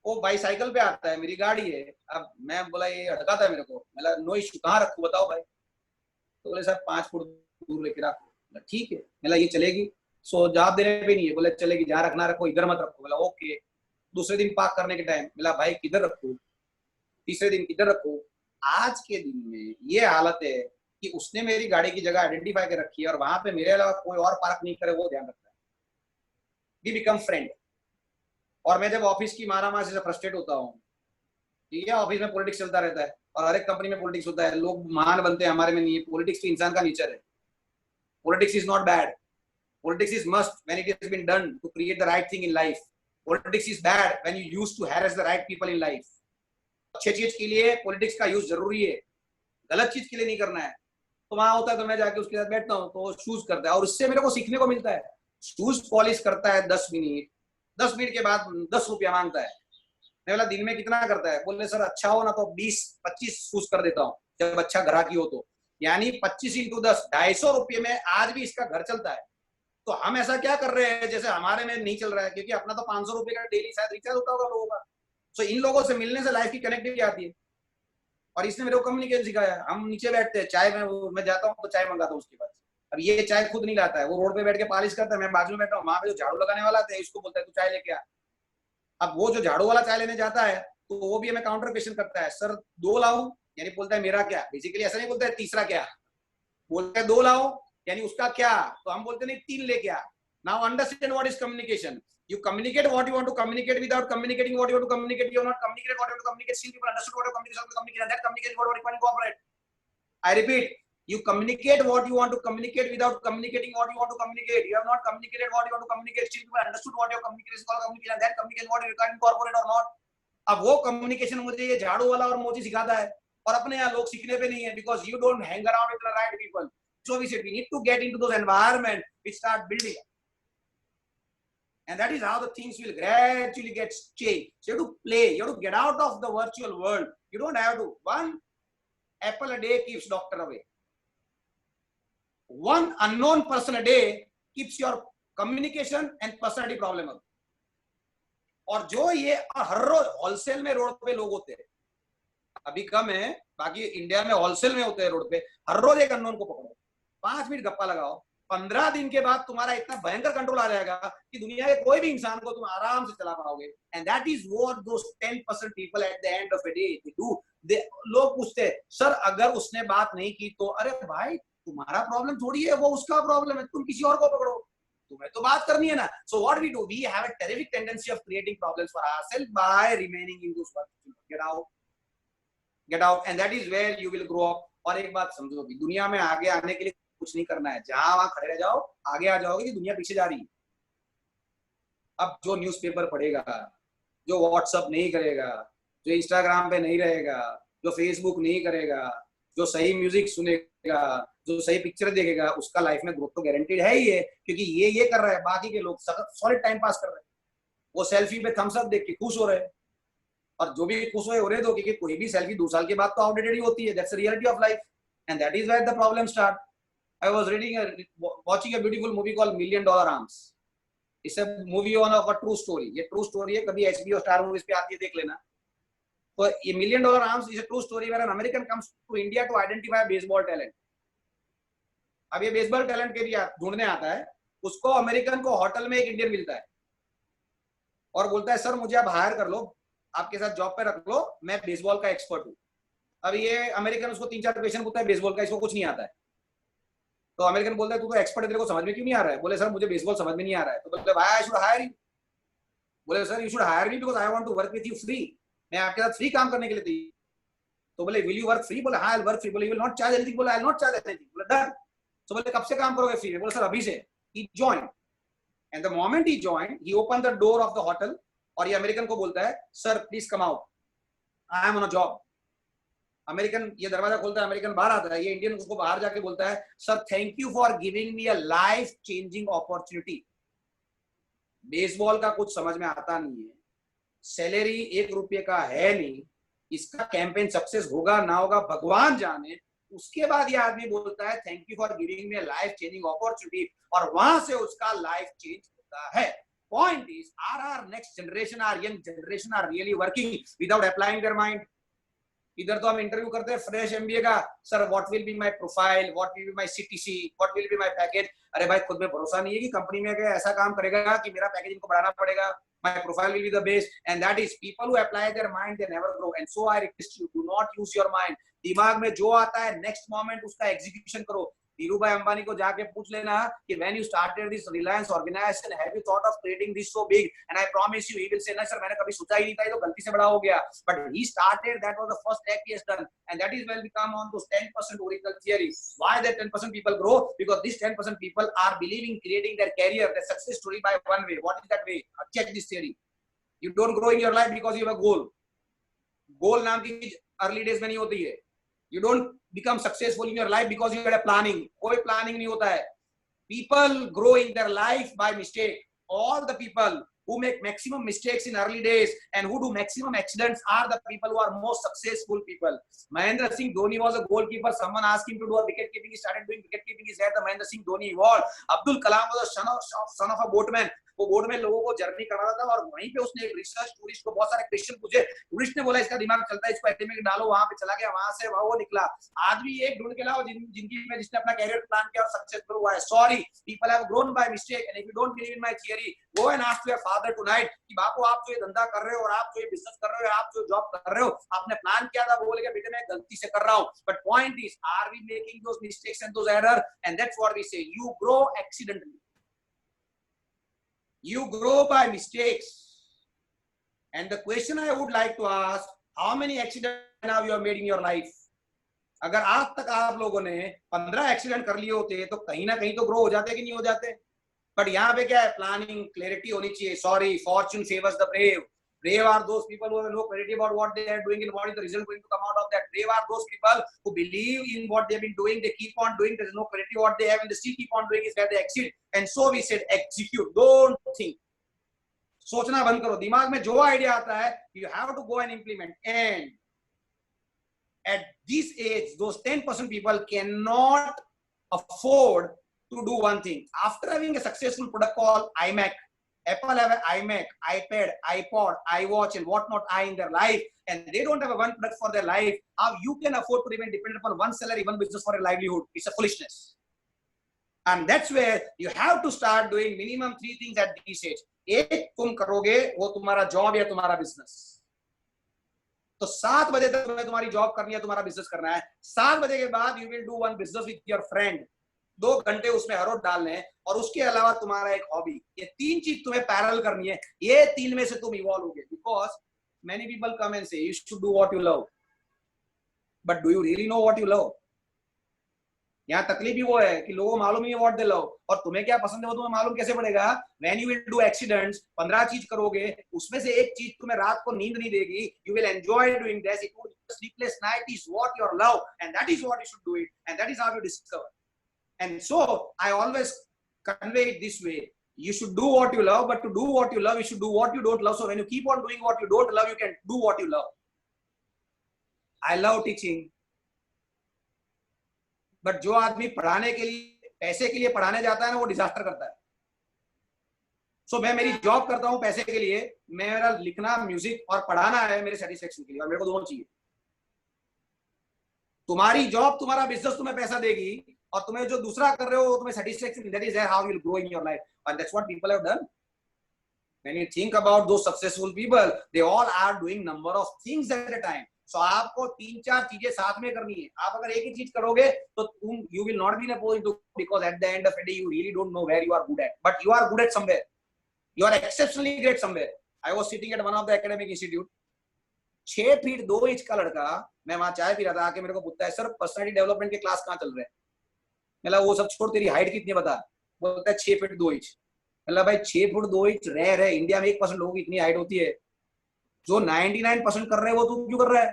वो भाई cycle पे आता है, मेरी गाड़ी है. अब मैं बोला ये अटका था मेरे को. मैं नो इशू, कहाँ रखूं बताओ भाई. तो बोले सर 5 फुट दूर लेके रखो. ठीक है. मैं ये चलेगी? सो जवाब देने पे नहीं है. बोले चलेगी, जहाँ रखना रखो, इधर मत रखो. बोला ओके. दूसरे दिन पार्क करने के टाइम बोला भाई किधर रखूं? तीसरे दिन किधर रखूं? आज के दिन में ये हालत है कि उसने मेरी गाड़ी की जगह आइडेंटिफाई कर रखी है और वहां पे मेरे अलावा कोई और पार्क नहीं करे, वो ध्यान रखता है. We become friend. और मैं जब ऑफिस की मारामारी से फ्रस्ट्रेट होता हूँ, ठीक है, ऑफिस में पॉलिटिक्स चलता रहता है और हर एक कंपनी में पॉलिटिक्स होता है. लोग महान बनते हैं, हमारे में नहीं है. पॉलिटिक्स तो इंसान का नेचर है. Politics is not bad. Politics is must when it has been done to create the right thing in life. Politics is bad when you use to harass the right people in life. अच्छे चीज के लिए politics का use जरूरी है, गलत चीज के लिए नहीं करना है. तो वहां होता है तो मैं जाके उसके साथ बैठता हूँ तो वो शूज करता है और उससे मेरे को सीखने को मिलता है. शूज पॉलिश करता है 10 मिनट, 10 मिनट के बाद 10 रुपया मांगता है. मैं बोला दिन में कितना करता है? बोले सर अच्छा हो ना तो 20-25 शूज कर देता हूँ जब अच्छा ग्राहकी हो तो. यानी 25 इंटू 10 ₹250 में आज भी इसका घर चलता है। तो हम ऐसा क्या कर रहे हैं जैसे हमारे में नहीं चल रहा है, क्योंकि अपना तो ₹500 का डेली शायद रिचार्ज होता होगा लोगों का। तो इन लोगों से मिलने से लाइफ की कनेक्टिविटी आती है। और इसने मेरे को कम्युनिकेशन सिखाया। हम नीचे बैठते हैं, चाय में मैं जाता हूँ तो चाय मंगाता हूँ उसके पास। अब ये चाय खुद नहीं लाता है, वो रोड पे बैठ के पॉलिश करता है, मैं बाजू में बैठा हूँ, वहां पे जो झाड़ू लगाने वाला था इसको बोलता है तू चाय लेके आ। अब वो जो झाड़ू वाला चाय लेने जाता है तो वो भी हमें काउंटर क्वेश्चन करता है, सर 2 लाऊं, यानी बोलता है मेरा क्या, बेसिकली ऐसा नहीं बोलता है तीसरा क्या, बोलता है 2 लाओ यानी उसका क्या, तो हम बोलते नहीं 3 लेके आ। Now understand what is communication. You communicate what you want to communicate without communicating what you want to communicate. You have not communicated what you want to communicate. Still, people understood what you communicate. And that communication is what requiring cooperate. I repeat, you communicate what you want to communicate without communicating what you want to communicate. You have not communicated what you want to communicate. Still, people understood what your communication is called communication. And that communication is what requiring cooperate or not. अब वो communication मुझे ये झाड़ू वाला और मोची सिखाता है, और अपने यहाँ लोग सीखने पे नहीं है, because you don't hang around with the right people. So we said we need to get into those environments which start building. And that is how the things will gradually get changed. So you have to play, you have to get out of the virtual world. You don't have to. One apple a day keeps doctor away. One unknown person a day keeps your communication and personality problem up. और जो ये हर रोज wholesale में road पे लोग होते हैं, अभी कम है, बाकी इंडिया में होलसेल में होते हैं रोड पे, हर रोज एक अननोन को पकड़ो, 5 मिनट गप्पा लगाओ, 15 दिन के बाद तुम्हारा इतना भयंकर कंट्रोल आ जाएगा कि दुनिया के कोई भी इंसान को तुम आराम से चला पाओगे। And that is what those 10% people at the end of the day they do. लोग पूछते हैं सर अगर उसने बात नहीं की तो, अरे भाई तुम्हारा प्रॉब्लम थोड़ी है, वो उसका प्रॉब्लम है, तुम किसी और को पकड़ो, तुम्हें तो बात करनी है ना। So what we do, we have a terrific tendency of creating problems for ourselves by remaining in those work. Get out and that is where you will grow up. और एक बात समझो कि दुनिया में आगे आने के लिए कुछ नहीं करना है, जहां वहां खड़े रह जाओ, आगे आ जाओगे कि दुनिया पीछे जा रही है। अब जो न्यूज़पेपर पढ़ेगा, जो व्हाट्सएप नहीं करेगा, जो इंस्टाग्राम पे नहीं रहेगा, जो फेसबुक नहीं करेगा, जो सही म्यूजिक सुनेगा, जो सही पिक्चर देखेगा, उसका लाइफ में ग्रोथ तो गारंटीड है ही है, क्योंकि ये कर रहा है, बाकी के लोग सॉलिड टाइम पास कर रहे हैं, वो सेल्फी पे थम्स अप देख के खुश हो रहे हैं, और जो भी खुश हो रहे दो, क्योंकि कोई भी सेल्फी 2 साल के बाद तो आउटडेटेड ही होती है। That's the reality of life and that is where the problem start. I was watching a beautiful movie called $1 Million Arms. It's a movie on a true story. ये true story है, कभी HBO Star Movies पे आती है, देख लेना। तो ये $1 Million Arms is a true story where an American comes to India to identify a baseball talent. अब ये बेसबॉल टैलेंट के लिए ढूंढने आता है, उसको अमेरिकन को होटल में एक इंडियन मिलता है और बोलता है सर मुझे आप हायर कर लो, आपके साथ जॉब पे रख लो, मैं बेसबॉल का एक्सपर्ट हूँ। अब ये अमेरिकन उसको 3-4 क्वेश्चन पूछता है बेसबॉल का, इसको कुछ नहीं आता है। तो अमेरिकन बोलता है तू तो एक्सपर्ट है, तेरे को समझ में क्यों नहीं आ रहा है? बोले सर मुझे बेसबॉल समझ में नहीं आ रहा है। तो बोलते भाई आई शुड हायर यू। बोले sir you should hire me because I want to work with you free, मैं आपके साथ फ्री काम करने के लिए तैयार। तो बोले विल यू वर्क फ्री? बोले हाँ आई विल वर्क फ्री। बोले you will not charge anything? बोले I will not charge anything. बोले डन। तो बोले कब से काम करोगे फ्री में? बोले सर अभी से। He join and the moment he join he open the door of the hotel और ये अमेरिकन को बोलता है sir please come out, I am on a job. American ये दरवाजा खोलता है, अमेरिकन बाहर आता है, ये इंडियन उसको बाहर जाके बोलता है sir thank you for giving me a life changing opportunity. Baseball का कुछ समझ में आता नहीं है, सैलरी ₹1 का है नहीं, इसका कैंपेन सक्सेस होगा ना होगा भगवान जाने। उसके बाद ये आदमी बोलता है thank you for giving me a life changing opportunity, और वहां से उसका लाइफ चेंज होता है। Point is, are our next generation, our young generation are really working without applying their mind? इधर तो हम इंटरव्यू करते हैं फ्रेश एमबीए का, sir what will be my profile, what will be my CTC, what will be my package. अरे भाई खुद में भरोसा नहीं है कि कंपनी में ऐसा काम करेगा कि मेरा पैकेज इनको बढ़ाना पड़ेगा, my profile will be the best. And that is people who apply their mind they never grow. And so I request you, do not use your mind. दिमाग में जो आता है नेक्स्ट मोमेंट उसका एग्जीक्यूशन करो। धीरूभाई अंबानी को जाके पूछ लेना कि when you started this Reliance organization, have you thought of creating this so big? And I promise you, he will say, "No sir, मैंने कभी सोचा ही नहीं था, ये तो गलती से बड़ा हो गया." But he started, that was the first act he has done, and that is when we come on those 10% original theory. Why that 10% people grow? Because these 10% people are believing creating their career, their success story by one way. What is that way? Check this theory. You don't grow in your life because you have a goal. Goal नाम की चीज early days में नहीं होती है। You don't become successful in your life because you had a planning. कोई planning नहीं होता है। People grow in their life by mistake. All the people who make maximum mistakes in early days and who do maximum accidents are the people who are most successful people. Mahendra Singh Dhoni was a goalkeeper. Someone asked him to do a wicket keeping. He started doing wicket keeping. He said the Mahendra Singh Dhoni award. Abdul Kalam was a son of a boatman. वो board में लोगों को journey कराता था और वहीं पे उसने एक रिसर्च टूरिस्ट को बहुत सारे क्वेश्चन पूछे. टूरिस्ट ने बोला इसका दिमाग चलता है, इसको एकेडमी में डालो. वहां पे चला गया, वहां से वो निकला. आज भी एक ढूंढ के लाओ जिंदगी में जिसने अपना कैरियर प्लान किया और सक्सेसफुल हुआ है. Sorry, people have grown by mistake and if you don't believe in my theory, go and ask your father tonight कि बापू आप जो ये धंधा कर रहे हो और आप जो ये बिजनेस कर रहे हो, आप जो जॉब कर रहे हो, आपने प्लान किया था, बोल के बेटे मैं गलती से कर रहा हूं. But point is, are we making those mistakes and those error? And that's what we say, you grow accidentally. You grow by mistakes. And the question I would like to ask, how many accidents have you made in your life? अगर आज तक आप लोगों ने 15 accident कर लिए होते तो कहीं ना कहीं तो ग्रो हो जाते कि नहीं हो जाते. बट यहाँ पे क्या है, प्लानिंग, क्लैरिटी होनी चाहिए. Sorry, Fortune favours the brave. Brave are those people who have no clarity about what they are doing and what is the result going to come out of that. Brave are those people who believe in what they have been doing. They keep on doing. There is no clarity what they have and they still keep on doing is where they exceed. And so we said execute. Don't think. सोचना बंद करो. दिमाग में जो idea आता है, you have to go and implement. And at this age, those 10% people cannot afford to do one thing. After having a successful product called iMac, Apple have an iMac, iPad, iPod, iWatch, and whatnot in their life, and they don't have a one product for their life. How you can afford to remain dependent upon one salary, one business for a livelihood? It's a foolishness. And that's where you have to start doing minimum 3 things at this age. एक तुम करोगे वो तुम्हारा job या तुम्हारा business. तो 7 बजे तक तुम्हें तुम्हारी जॉब करनी है, तुम्हारा बिजनेस करना है. 7 बजे के बाद you will do one business with your friend. 2 घंटे उसमें हर रोज डालने हैं और उसके अलावा तुम्हारा एक हॉबी. ये 3 चीज तुम्हें पैरेलल करनी है. ये 3 में से तुम इवॉल्व होगे. Because many people come and say you should do what you love, but do you really know what you love? यहाँ तकलीफ भी वो है कि लोगों को मालूम नहीं है व्हाट दे लव, और तुम्हें क्या पसंद है वो तुम्हें मालूम कैसे पड़ेगा? When you will do accidents, 15 चीज करोगे, उसमें से एक चीज तुम्हें रात को नींद नहीं देगी. You will enjoy doing this. It will sleepless night is what your love and that is what you should do it and that is how you discover. And so I always convey it this way. You should do what you love, but to do what you love, you should do what you don't love. So when you keep on doing what you don't love, you can do what you love. I love teaching. But जो आदमी पढ़ाने के लिए, पैसे के लिए पढ़ाने जाता है ना, वो डिजास्टर करता है. So मैं मेरी जॉब करता हूँ पैसे के लिए. मेरा लिखना, म्यूजिक और पढ़ाना है मेरे सेटिस्फेक्शन के लिए, और मेरे को दोनों चाहिए. तुम्हारी जॉब, तुम्हारा बिजनेस तुम्हें पैसा देगी, और तुम्हें जो दूसरा कर रहे हो वो तुम्हें satisfaction. That is how you will grow in your life, and that's what people have done. When you think about those successful people, they all are doing number of things at a time. So आपको 3-4 चीजें साथ में करनी है. आप अगर एक ही चीज करोगे तो तुम you will not be in a position to, because at the end of the day you really don't know where you are good at, but you are good at somewhere. You are exceptionally great somewhere. I was sitting at one of the academic institute. 6 feet 2 inch का लड़का, मैं वहां चाय P रहा था, आके मेरे को पूछता है, सर पर्सनालिटी डेवलपमेंट के क्लास कहाँ चल रहे हैं? मतलब वो सब छोड़, तेरी हाइट कितनी बता? बोलता है 6 फीट 2 इंच. मतलब भाई 6 फुट 2 इंच रेयर है. इंडिया में 1% लोगों की इतनी हाइट होती है. जो 99% कर रहे हैं वो तू क्यों कर रहा है?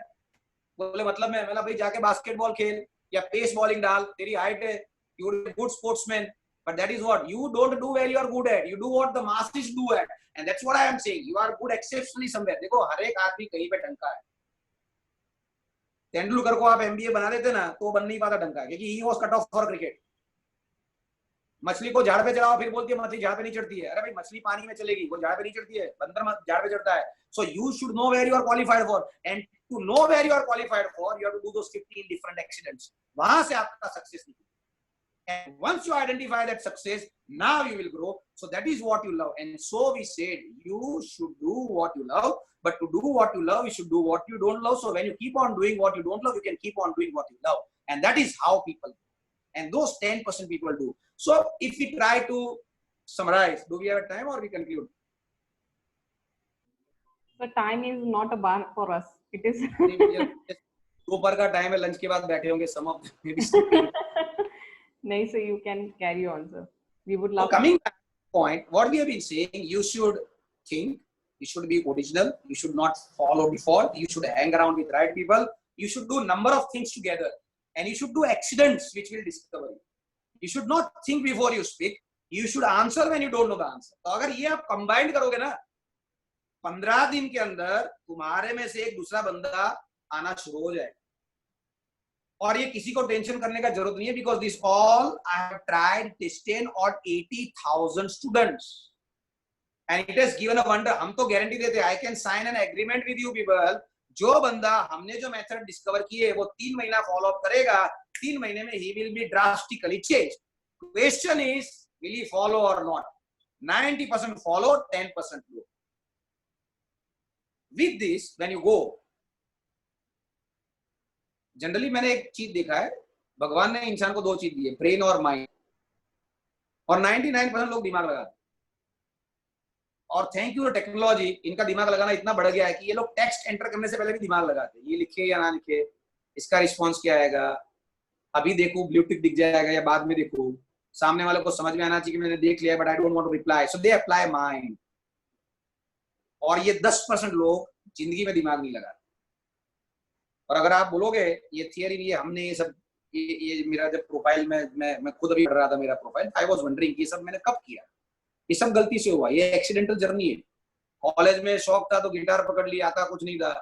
बोले मतलब मैं, मतलब भाई जाके बास्केटबॉल खेल या पेस बॉलिंग डाल, तेरी हाइट है, you are good sportsman. But that is what you don't do where you are good at. You do what the masses do at, and that's what I am saying. You are good exceptionally somewhere. देखो हर एक आदमी कहीं पे ढंका है. तेंदुलकर को आप MBA बना देते ना तो बन नहीं पाता ढंका, क्योंकि he was cut off for cricket. मछली को झाड़ पे चढ़ाओ, फिर बोलती है मछली झाड़ पे नहीं चढ़ती है. अरे भाई मछली पानी में चलेगी, वो झाड़ पे नहीं चढ़ती है. बंदर झाड़ पे चढ़ता है. So you should know where you are qualified for, and to know where you are qualified for, you have to do those 15 different accidents. वहां से आपका सक्सेस निकलेगा. And once you identify that success, now you will grow. So that is what you love. And so we said you should do what you love, but to do what you love, you should do what you don't love. So when you keep on doing what you don't love, you can keep on doing what you love. And that is how people do. And those 10% people do. So if we try to summarize, do we have time or we conclude? The time is not a bar for us. It is. दोपहर का time है, lunch के बाद बैठे होंगे some of them. No, so you can carry on, sir. We would love. So coming back to the point, what we have been saying, you should think, you should be original, you should not follow default, you should hang around with right people, you should do number of things together, and you should do accidents which will discover you. You should not think before you speak. You should answer when you don't know the answer. तो अगर ये आप combined करोगे ना, 15 दिन के अंदर तुम्हारे में से एक दूसरा बंदा आना शुरू हो जाएगा. और ये किसी को टेंशन करने का जरूरत नहीं है, because this all I have tried 10 or 80,000 students and it has given a wonder. हम तो गारंटी देते हैं, I can sign an agreement with you people. जो बंदा हमने जो मेथड डिस्कवर किए वो 3 महीना फॉलो अप करेगा, 3 महीने में he will be drastically changed. Question is, will he follow or not? 90% follow, 10% no. With this, when you go, generally मैंने एक चीज देखा है, भगवान ने इंसान को 2 चीज दी है, ब्रेन और माइंड, और 99% लोग दिमाग लगाते हैं. और थैंक यू टेक्नोलॉजी, इनका दिमाग लगाना इतना बढ़ गया है कि ये लोग टेक्स्ट एंटर करने से पहले भी दिमाग लगाते हैं, ये लिखे या ना लिखे, इसका रिस्पॉन्स क्या आएगा, अभी देखो ब्लूटिक दिख जाएगा या बाद में देखो, सामने वाले को समझ में आना चाहिए कि मैंने देख लिया but I don't want to reply, so they apply mind. और ये 10% लोग जिंदगी में दिमाग नहीं लगाते. और अगर आप बोलोगे ये थियरी भी है, हमने ये सब, ये मेरा जब प्रोफाइल में मैं खुद अभी पढ़ रहा था मेरा प्रोफाइल, आई वाज वंडरिंग ये सब मैंने कब किया, ये सब गलती से हुआ, ये एक्सीडेंटल जर्नी है. कॉलेज में शौक था तो गिटार पकड़ लिया, आता कुछ नहीं था.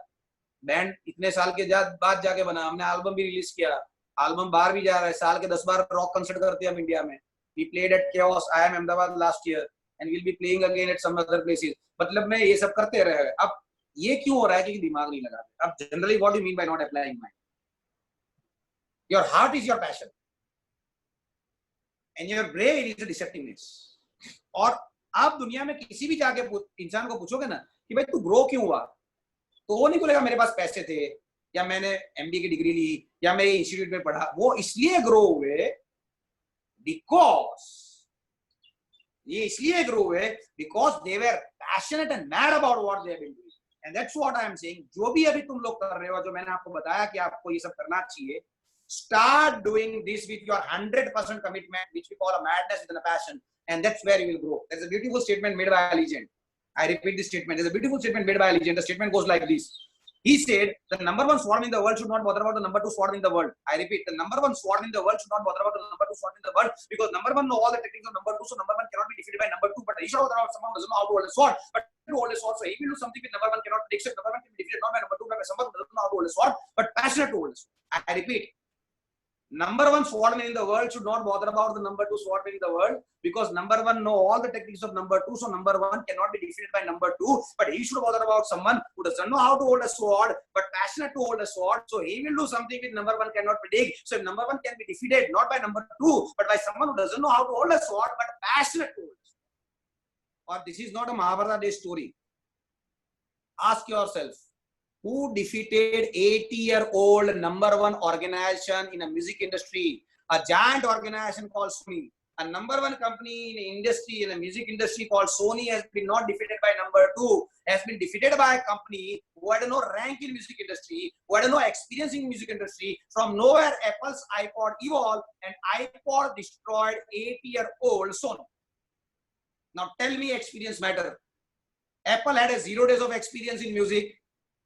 बैंड इतने साल के बाद जाके बना, हमने एल्बम भी रिलीज किया, एल्बम बाहर भी जा रहा है, साल के 10 बार रॉक कंसर्ट करते हैं हम इंडिया में. We played at chaos IIM Ahmedabad last year and will be playing again at some other places. मतलब मैं ये सब करते रहे. अब ये क्यों हो रहा है? क्योंकि दिमाग नहीं लगाते. अब generally what you mean by not applying mind? Your heart is your passion and your brain is the deceptiveness. और आप दुनिया में किसी भी जाके इंसान को पूछोगे ना कि भाई तू ग्रो क्यों हुआ, तो वो नहीं बोलेगा मेरे पास पैसे थे या मैंने MBA की डिग्री ली या मैं इंस्टीट्यूट में पढ़ा. वो इसलिए ग्रो हुए बिकॉज, ये इसलिए ग्रो हुए because they were passionate and mad about what they have been doing. And that's what I am saying. जो भी अभी तुम लोग कर रहे हो, जो मैंने आपको बताया कि आपको ये सब करना चाहिए, start doing this with your 100% commitment, which we call a madness with a passion, and that's where you will grow. There's a beautiful statement made by a legend. I repeat this statement. There's a beautiful statement made by a legend. The statement goes like this. He said, the number 1 swarm in the world should not bother about the number 2 swarm in the world. I repeat, the number 1 swarm in the world should not bother about the number 2 swarm in the world, because number 1 know all the techniques of number 2, so number 1 cannot be defeated by number 2. But he should bother about someone who doesn't know how to hold a sword, but to hold a sword, so he will do something with number 1 cannot predict. So number 1 can be defeated not by number 2, but by someone who doesn't know how to hold a sword, but passionate to hold a sword. I repeat, number 1 swordsman in the world should not bother about the number 2 swordsman in the world, because number 1 know all the techniques of number 2, so number 1 cannot be defeated by number 2. But he should bother about someone who doesn't know how to hold a sword but passionate to hold a sword, so he will do something which number 1 cannot predict. So if number 1 can be defeated not by number 2 but by someone who doesn't know how to hold a sword but passionate to hold a sword. Or this is not a Mahabharata day story. Ask yourself, who defeated 80-year-old number 1 organization in a music industry, a giant organization called Sony. A number 1 company in industry, in a music industry called Sony, has been not defeated by number 2, has been defeated by a company who had no rank in music industry, who had no experience in music industry. From nowhere, Apple's iPod evolved and iPod destroyed 80-year-old Sony. Now tell me, experience matter? Apple had a 0 days of experience in music.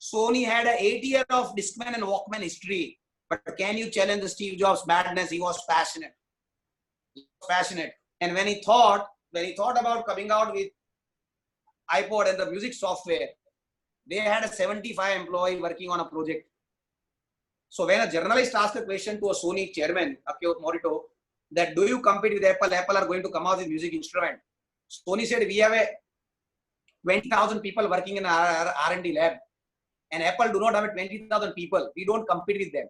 Sony had a 8 years of Discman and Walkman history. But can you challenge the Steve Jobs' madness? He was passionate. He was passionate. And when he thought about coming out with iPod and the music software, they had a 75 employee working on a project. So when a journalist asked a question to a Sony chairman, Akio Morito, that do you compete with Apple? Apple are going to come out with music instrument. Sony said, we have a 20,000 people working in our R&D lab. And Apple do not have 20,000 people. We don't compete with them.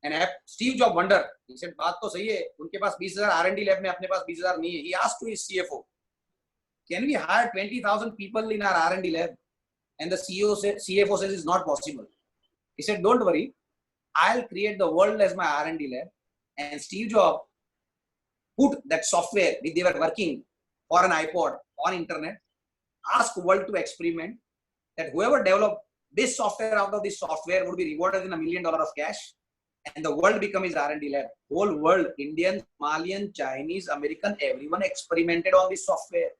And Steve Jobs wondered. He said, "बात तो सही है. उनके पास 20,000 R&D lab में अपने पास 20,000 नहीं है." He asked to his CFO, "Can we hire 20,000 people in our R&D lab?" And the CFO says it's not possible. He said, "Don't worry. I'll create the world as my R&D lab." And Steve Jobs put that software which they were working for an iPod on internet, asked world to experiment. That whoever developed this software out of this software would be rewarded in $1 million of cash, and the world become his R&D lab. Whole world, Indian, Somalian, Chinese, American, everyone experimented on this software.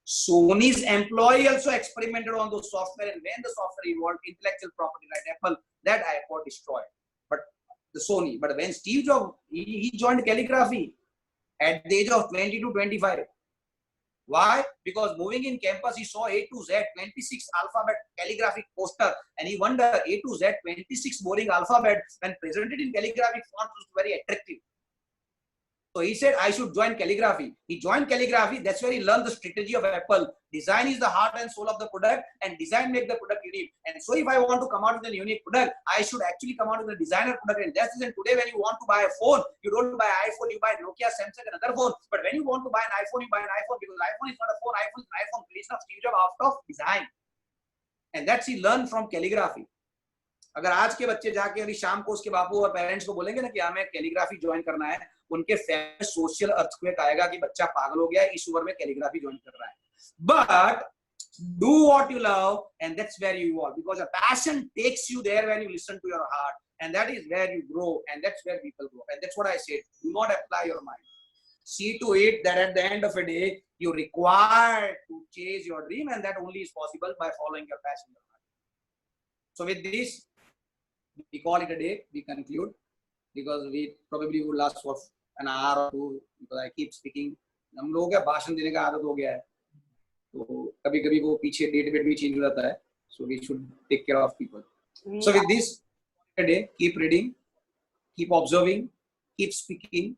Sony's employee also experimented on those software, and when the software evolved, intellectual property right, Apple, that iPod destroyed. But the Sony. But when Steve Jobs he joined calligraphy, at the age of 20 to 25. Why? Because moving in campus, he saw A to Z, 26 alphabet calligraphic poster, and he wondered A to Z, 26 boring alphabet when presented in calligraphic font was very attractive. So he said, I should join calligraphy. He joined calligraphy. That's where he learned the strategy of Apple. Design is the heart and soul of the product, and design make the product unique. And so if I want to come out with a unique product, I should actually come out with a designer product. And that's reason today when you want to buy a phone, you don't buy iPhone, you buy Nokia, Samsung, and other phone. But when you want to buy an iPhone, you buy an iPhone, because iPhone is not a phone, iPhone is an iPhone. Creation of Steve Jobs out of design. And that's he learned from calligraphy. अगर आज के बच्चे जाके अभी शाम को उसके बापू और पेरेंट्स को बोलेंगे ना कि हमें कैलीग्राफी ज्वाइन करना है, उनके फैमिली सोशल अर्थक्वेक आएगा कि बच्चा पागल हो गया है, इस उम्र में कैलीग्राफी ज्वाइन कर रहा है. But do what you love, and that's where you are, because a passion takes you there when you listen to your heart, and that is where you grow, and that's where people grow. And that's what I said. Do not apply your mind. See to it that at the end of a day you require to chase your dream, and that only is possible by following your passion. So with this, we call it a day. We conclude, because we probably would last for an hour or two, because I keep speaking. हम लोगों का भाषण देने का आदत हो गया है, तो कभी-कभी वो पीछे डेट भी चेंज हो जाता है. So we should take care of people. Yeah. So with this, a day, keep reading, keep observing, keep speaking,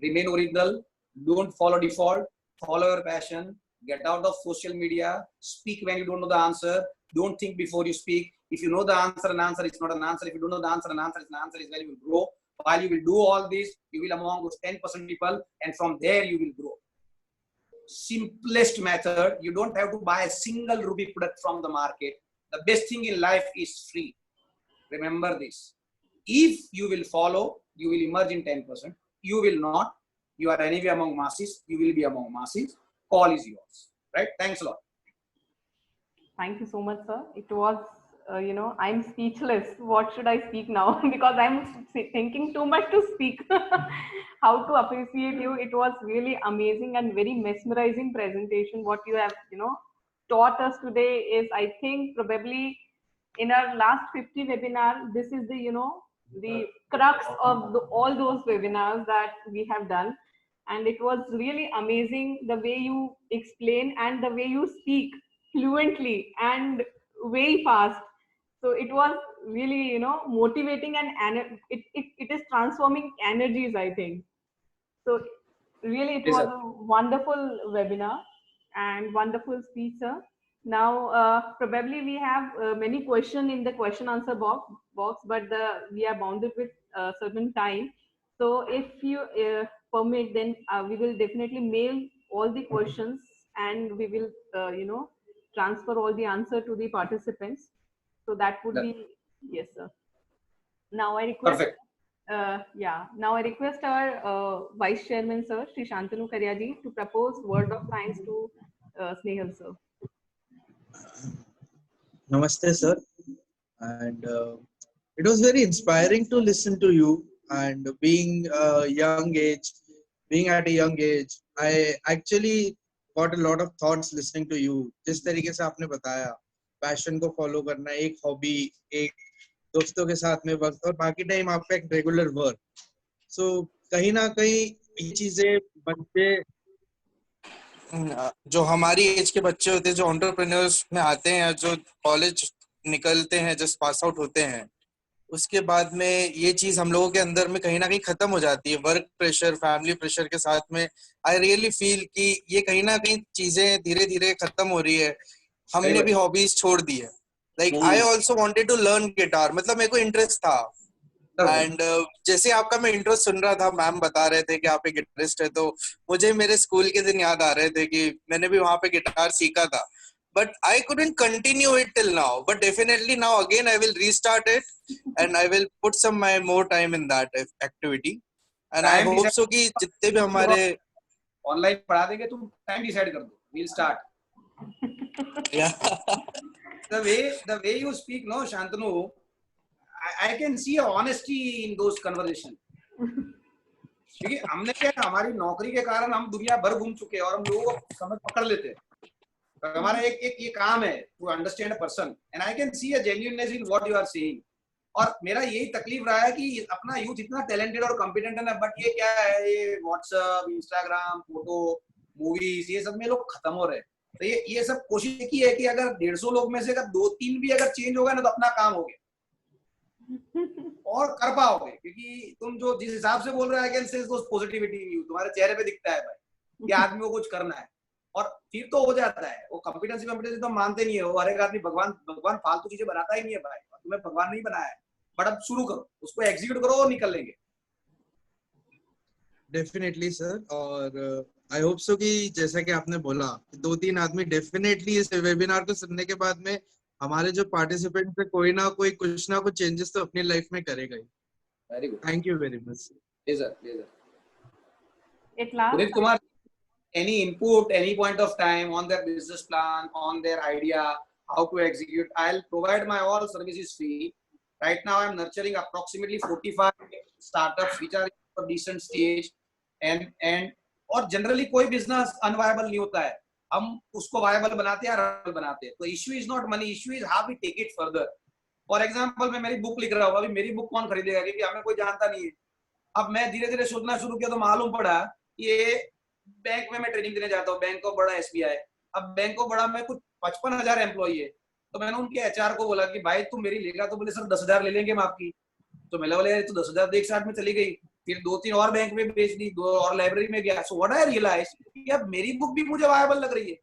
remain original, don't follow default, follow your passion, get out of social media, speak when you don't know the answer, don't think before you speak. If you know the answer, an answer is not an answer. If you don't know the answer, an answer is an answer, is where you will grow. While you will do all this, you will among those 10% people, and from there you will grow. Simplest method, you don't have to buy a single rupee product from the market. The best thing in life is free. Remember this. If you will follow, you will emerge in 10%. You will not. You are anyway among masses. You will be among masses. Call is yours. Right? Thanks a lot. Thank you so much, sir. It was, I'm speechless. What should I speak now? Because I'm thinking too much to speak. How to appreciate you. It was really amazing and very mesmerizing presentation. What you have, taught us today is, I think, probably in our last 50 webinars, this is the crux of all those webinars that we have done. And it was really amazing the way you explain and the way you speak fluently and very fast. So it was really, motivating, and it is transforming energies, I think. So really, it was a wonderful webinar and wonderful speech, sir. Now, probably we have many questions in the question answer box, but we are bounded with a certain time. So if you permit, then we will definitely mail all the questions, and we will, transfer all the answer to the participants. So that would be, yes, sir. Now I request. Perfect. Now I request our Vice Chairman, sir, Shri Shantanu Karyaji, to propose word of thanks to Snehal, sir. Namaste, sir. And it was very inspiring to listen to you. And being at a young age, I actually got a lot of thoughts listening to you. जिस तरीके से आपने बताया, passion को follow करना, एक hobby, एक दोस्तों के साथ में वक्त, और बाकी टाइम आपका एक रेगुलर वर्क. सो कहीं ना कहीं ये चीजें बच्चे, जो हमारी एज के बच्चे होते हैं, जो एंटरप्रेन्योर्स में आते हैं, जो कॉलेज निकलते हैं, जस्ट पास आउट होते हैं, उसके बाद में ये चीज हम लोगों के अंदर में कहीं ना कहीं खत्म हो जाती है. वर्क प्रेशर, फैमिली प्रेशर के साथ में आई रियली फील कि ये कहीं ना कहीं चीजें धीरे धीरे खत्म हो रही है. हमने भी हॉबीज छोड़ दी है. Like I also wanted to learn guitar, मतलब मेरे को इंटरेस्ट था. एंड जैसे आपका मैं इंट्रो सुन रहा था, मैम बता रहे थे कि आप एक गिटारिस्ट है, तो मुझे मेरे स्कूल के दिन याद आ रहे थे कि मैंने भी वहां पे गिटार सीखा था. But I couldn't continue it till now. But definitely now again I will restart it, and I will put some more time in that activity. And I hope so कि जितने भी हमारे ऑनलाइन पढ़ा देंगे, तुम time decide कर दो. We'll start. Yeah. The way you speak, no, Shantanu, I can see a honesty in those conversations. क्योंकि हमने क्या, हमारी नौकरी के कारण हम दुनिया भर घूम चुके हैं और हम लोगों को समझ पकड़ लेते हैं. हमारा एक ये काम है to understand a person, and I can see a genuineness in what you are saying. और मेरा यही तकलीफ रहा है कि अपना यूथ इतना टैलेंटेड और कॉम्पिटेंट है ना, बट ये क्या है, ये व्हाट्सएप, इंस्टाग्राम, फोटो, मूवीज, ये सब में लोग खत्म हो रहे हैं। तो ये सब कोशिश की है कि अगर 150 लोग में से अगर 2-3 भी अगर चेंज होगा ना तो अपना काम हो गया और कर पाओगे, क्योंकि तुम जो जिस हिसाब से बोल रहे हो, आई कैन से पॉजिटिविटी तुम्हारे चेहरे पे दिखता है भाई कि आदमी को कुछ करना है, और फिर तो हो जाता है। वो कॉम्पिटेंसी तो मानते नहीं है, वो हर एक आदमी भगवान फालतू चीजें बनाता ही नहीं है भाई, तुम्हें भगवान नहीं बनाया है, बट अब शुरू करो, उसको एग्जीक्यूट करो और निकल लेंगे। डेफिनेटली सर, और आई होप सो कि जैसा कि आपने बोला 2-3 आदमी डेफिनेटली इस वेबिनार को सुनने के बाद में हमारे जो पार्टिसिपेंट है कोई ना कोई कुछ ना कुछ चेंजेस तो अपनी लाइफ में करेगा ही। Very good, thank you very much sir. At last, Puneet Kumar, any input, any point of time on their business plan, on their idea, how to execute, I'll provide my all services free. Right now I'm nurturing approximately 45 startups which are in a decent stage, and और generally कोई business unviable नहीं होता है, हम उसको viable बनाते हैं, रनबल बनाते हैं। तो issue is not money, issue is how we take it further. For example मैं मेरी बुक लिख रहा हूँ, अभी मेरी बुक कौन खरीदेगा, क्योंकि हमें कोई जानता नहीं है। अब मैं धीरे धीरे सोचना शुरू किया तो मालूम पड़ा ये बैंक में मैं ट्रेनिंग देने जाता हूँ, बैंक ऑफ बड़ा SBI, अब बैंक ऑफ बड़ा में कुछ 55,000 एम्प्लॉई है। तो मैंने उनके HR को बोला कि भाई तुम मेरी लेगा, तो बोले सर 10,000 ले लेंगे हम आपकी। तो मैंने बोले तो 10,000 एक साथ में चली गई, फिर 2-3 और बैंक में बेच दी, 2 और लाइब्रेरी में गया। सो व्हाट आई रियलाइज कि अब मेरी बुक भी मुझे वायबल लग रही है।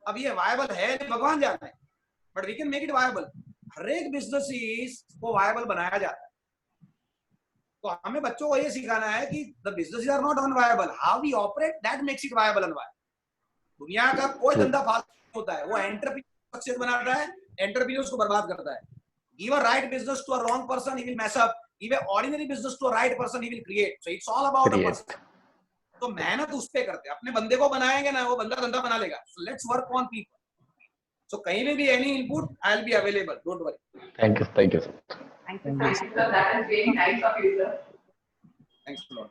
अब ये वायबल है भगवान जानता है, but we can make it viable. हर एक बिजनेस को वायबल बनाया जाता है। तो हमें बच्चों को ये सिखाना है कि the business are not unviable, how we operate that makes it viable unviable. दुनिया का कोई धंधा फालतू नहीं होता है, वो एंटरप्रेन्योर सक्सेस बनाता है, एंटरप्रेन्योर्स को बर्बाद करता है। Give a right business to a wrong person, he will mess up. Give a ordinary business to a right person, he will create. So it's all about a person. तो मेहनत उस पे करते हैं, अपने बंदे को बनाएंगे ना, वो बंदा धंधा बना लेगा। So let's work on people. So कहीं में भी any input, I will be available, don't worry. Thank you sir. thank you so Thank you, much. sir. That is very nice of you, sir. Thanks a lot.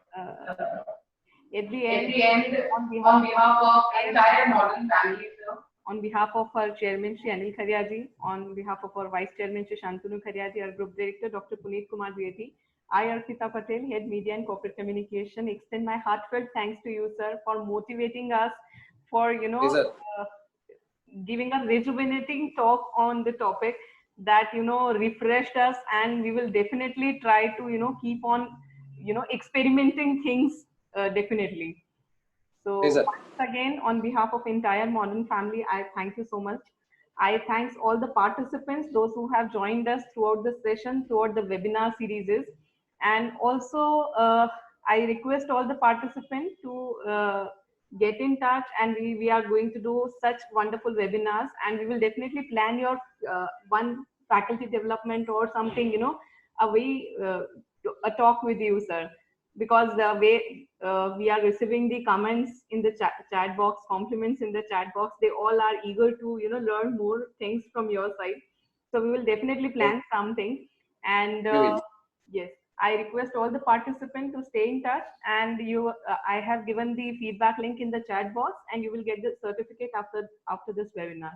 At the At end, the end, on on behalf behalf of entire modern family, sir, on behalf of our chairman Shri Anil Khariaji, on behalf of our vice chairman Shri Shantanu Khariaji, our group director Dr. Puneet Kumar Dwivedi, I, Arpita Patel, head media and corporate communication, extend my heartfelt thanks to you, sir, for motivating us, for giving a rejuvenating talk on the topic that refreshed us, and we will definitely try to keep on experimenting things, definitely. So once again, on behalf of entire modern family, I thank you so much. I thanks all the participants, those who have joined us throughout the session, throughout the webinar series, and also I request all the participants to get in touch, and we are going to do such wonderful webinars, and we will definitely plan your one faculty development or something, a way a talk with you, sir, because the way we are receiving the comments in the chat box, compliments in the chat box, they all are eager to learn more things from your side. So we will definitely plan something, and yes, I request all the participants to stay in touch, and I have given the feedback link in the chat box, and you will get the certificate after this webinar.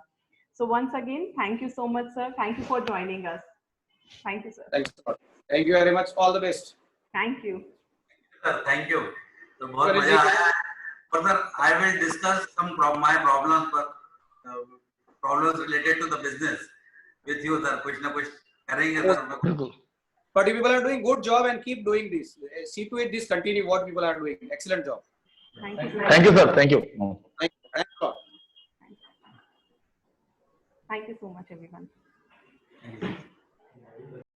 So once again, thank you so much, sir. Thank you for joining us. Thank you, sir. Thanks a lot. Thank you very much. All the best. Thank you. Sir, thank you. तो बहुत मजा आया। Further, I will discuss some my problems, problems related to the business with you, sir. कुछ ना कुछ करेंगे sir. But you people are doing good job and keep doing this. See to it this continue what people are doing. Excellent job. Thank you. Thank you, sir. Thank you. Thanks a lot. Thank you so much, everyone.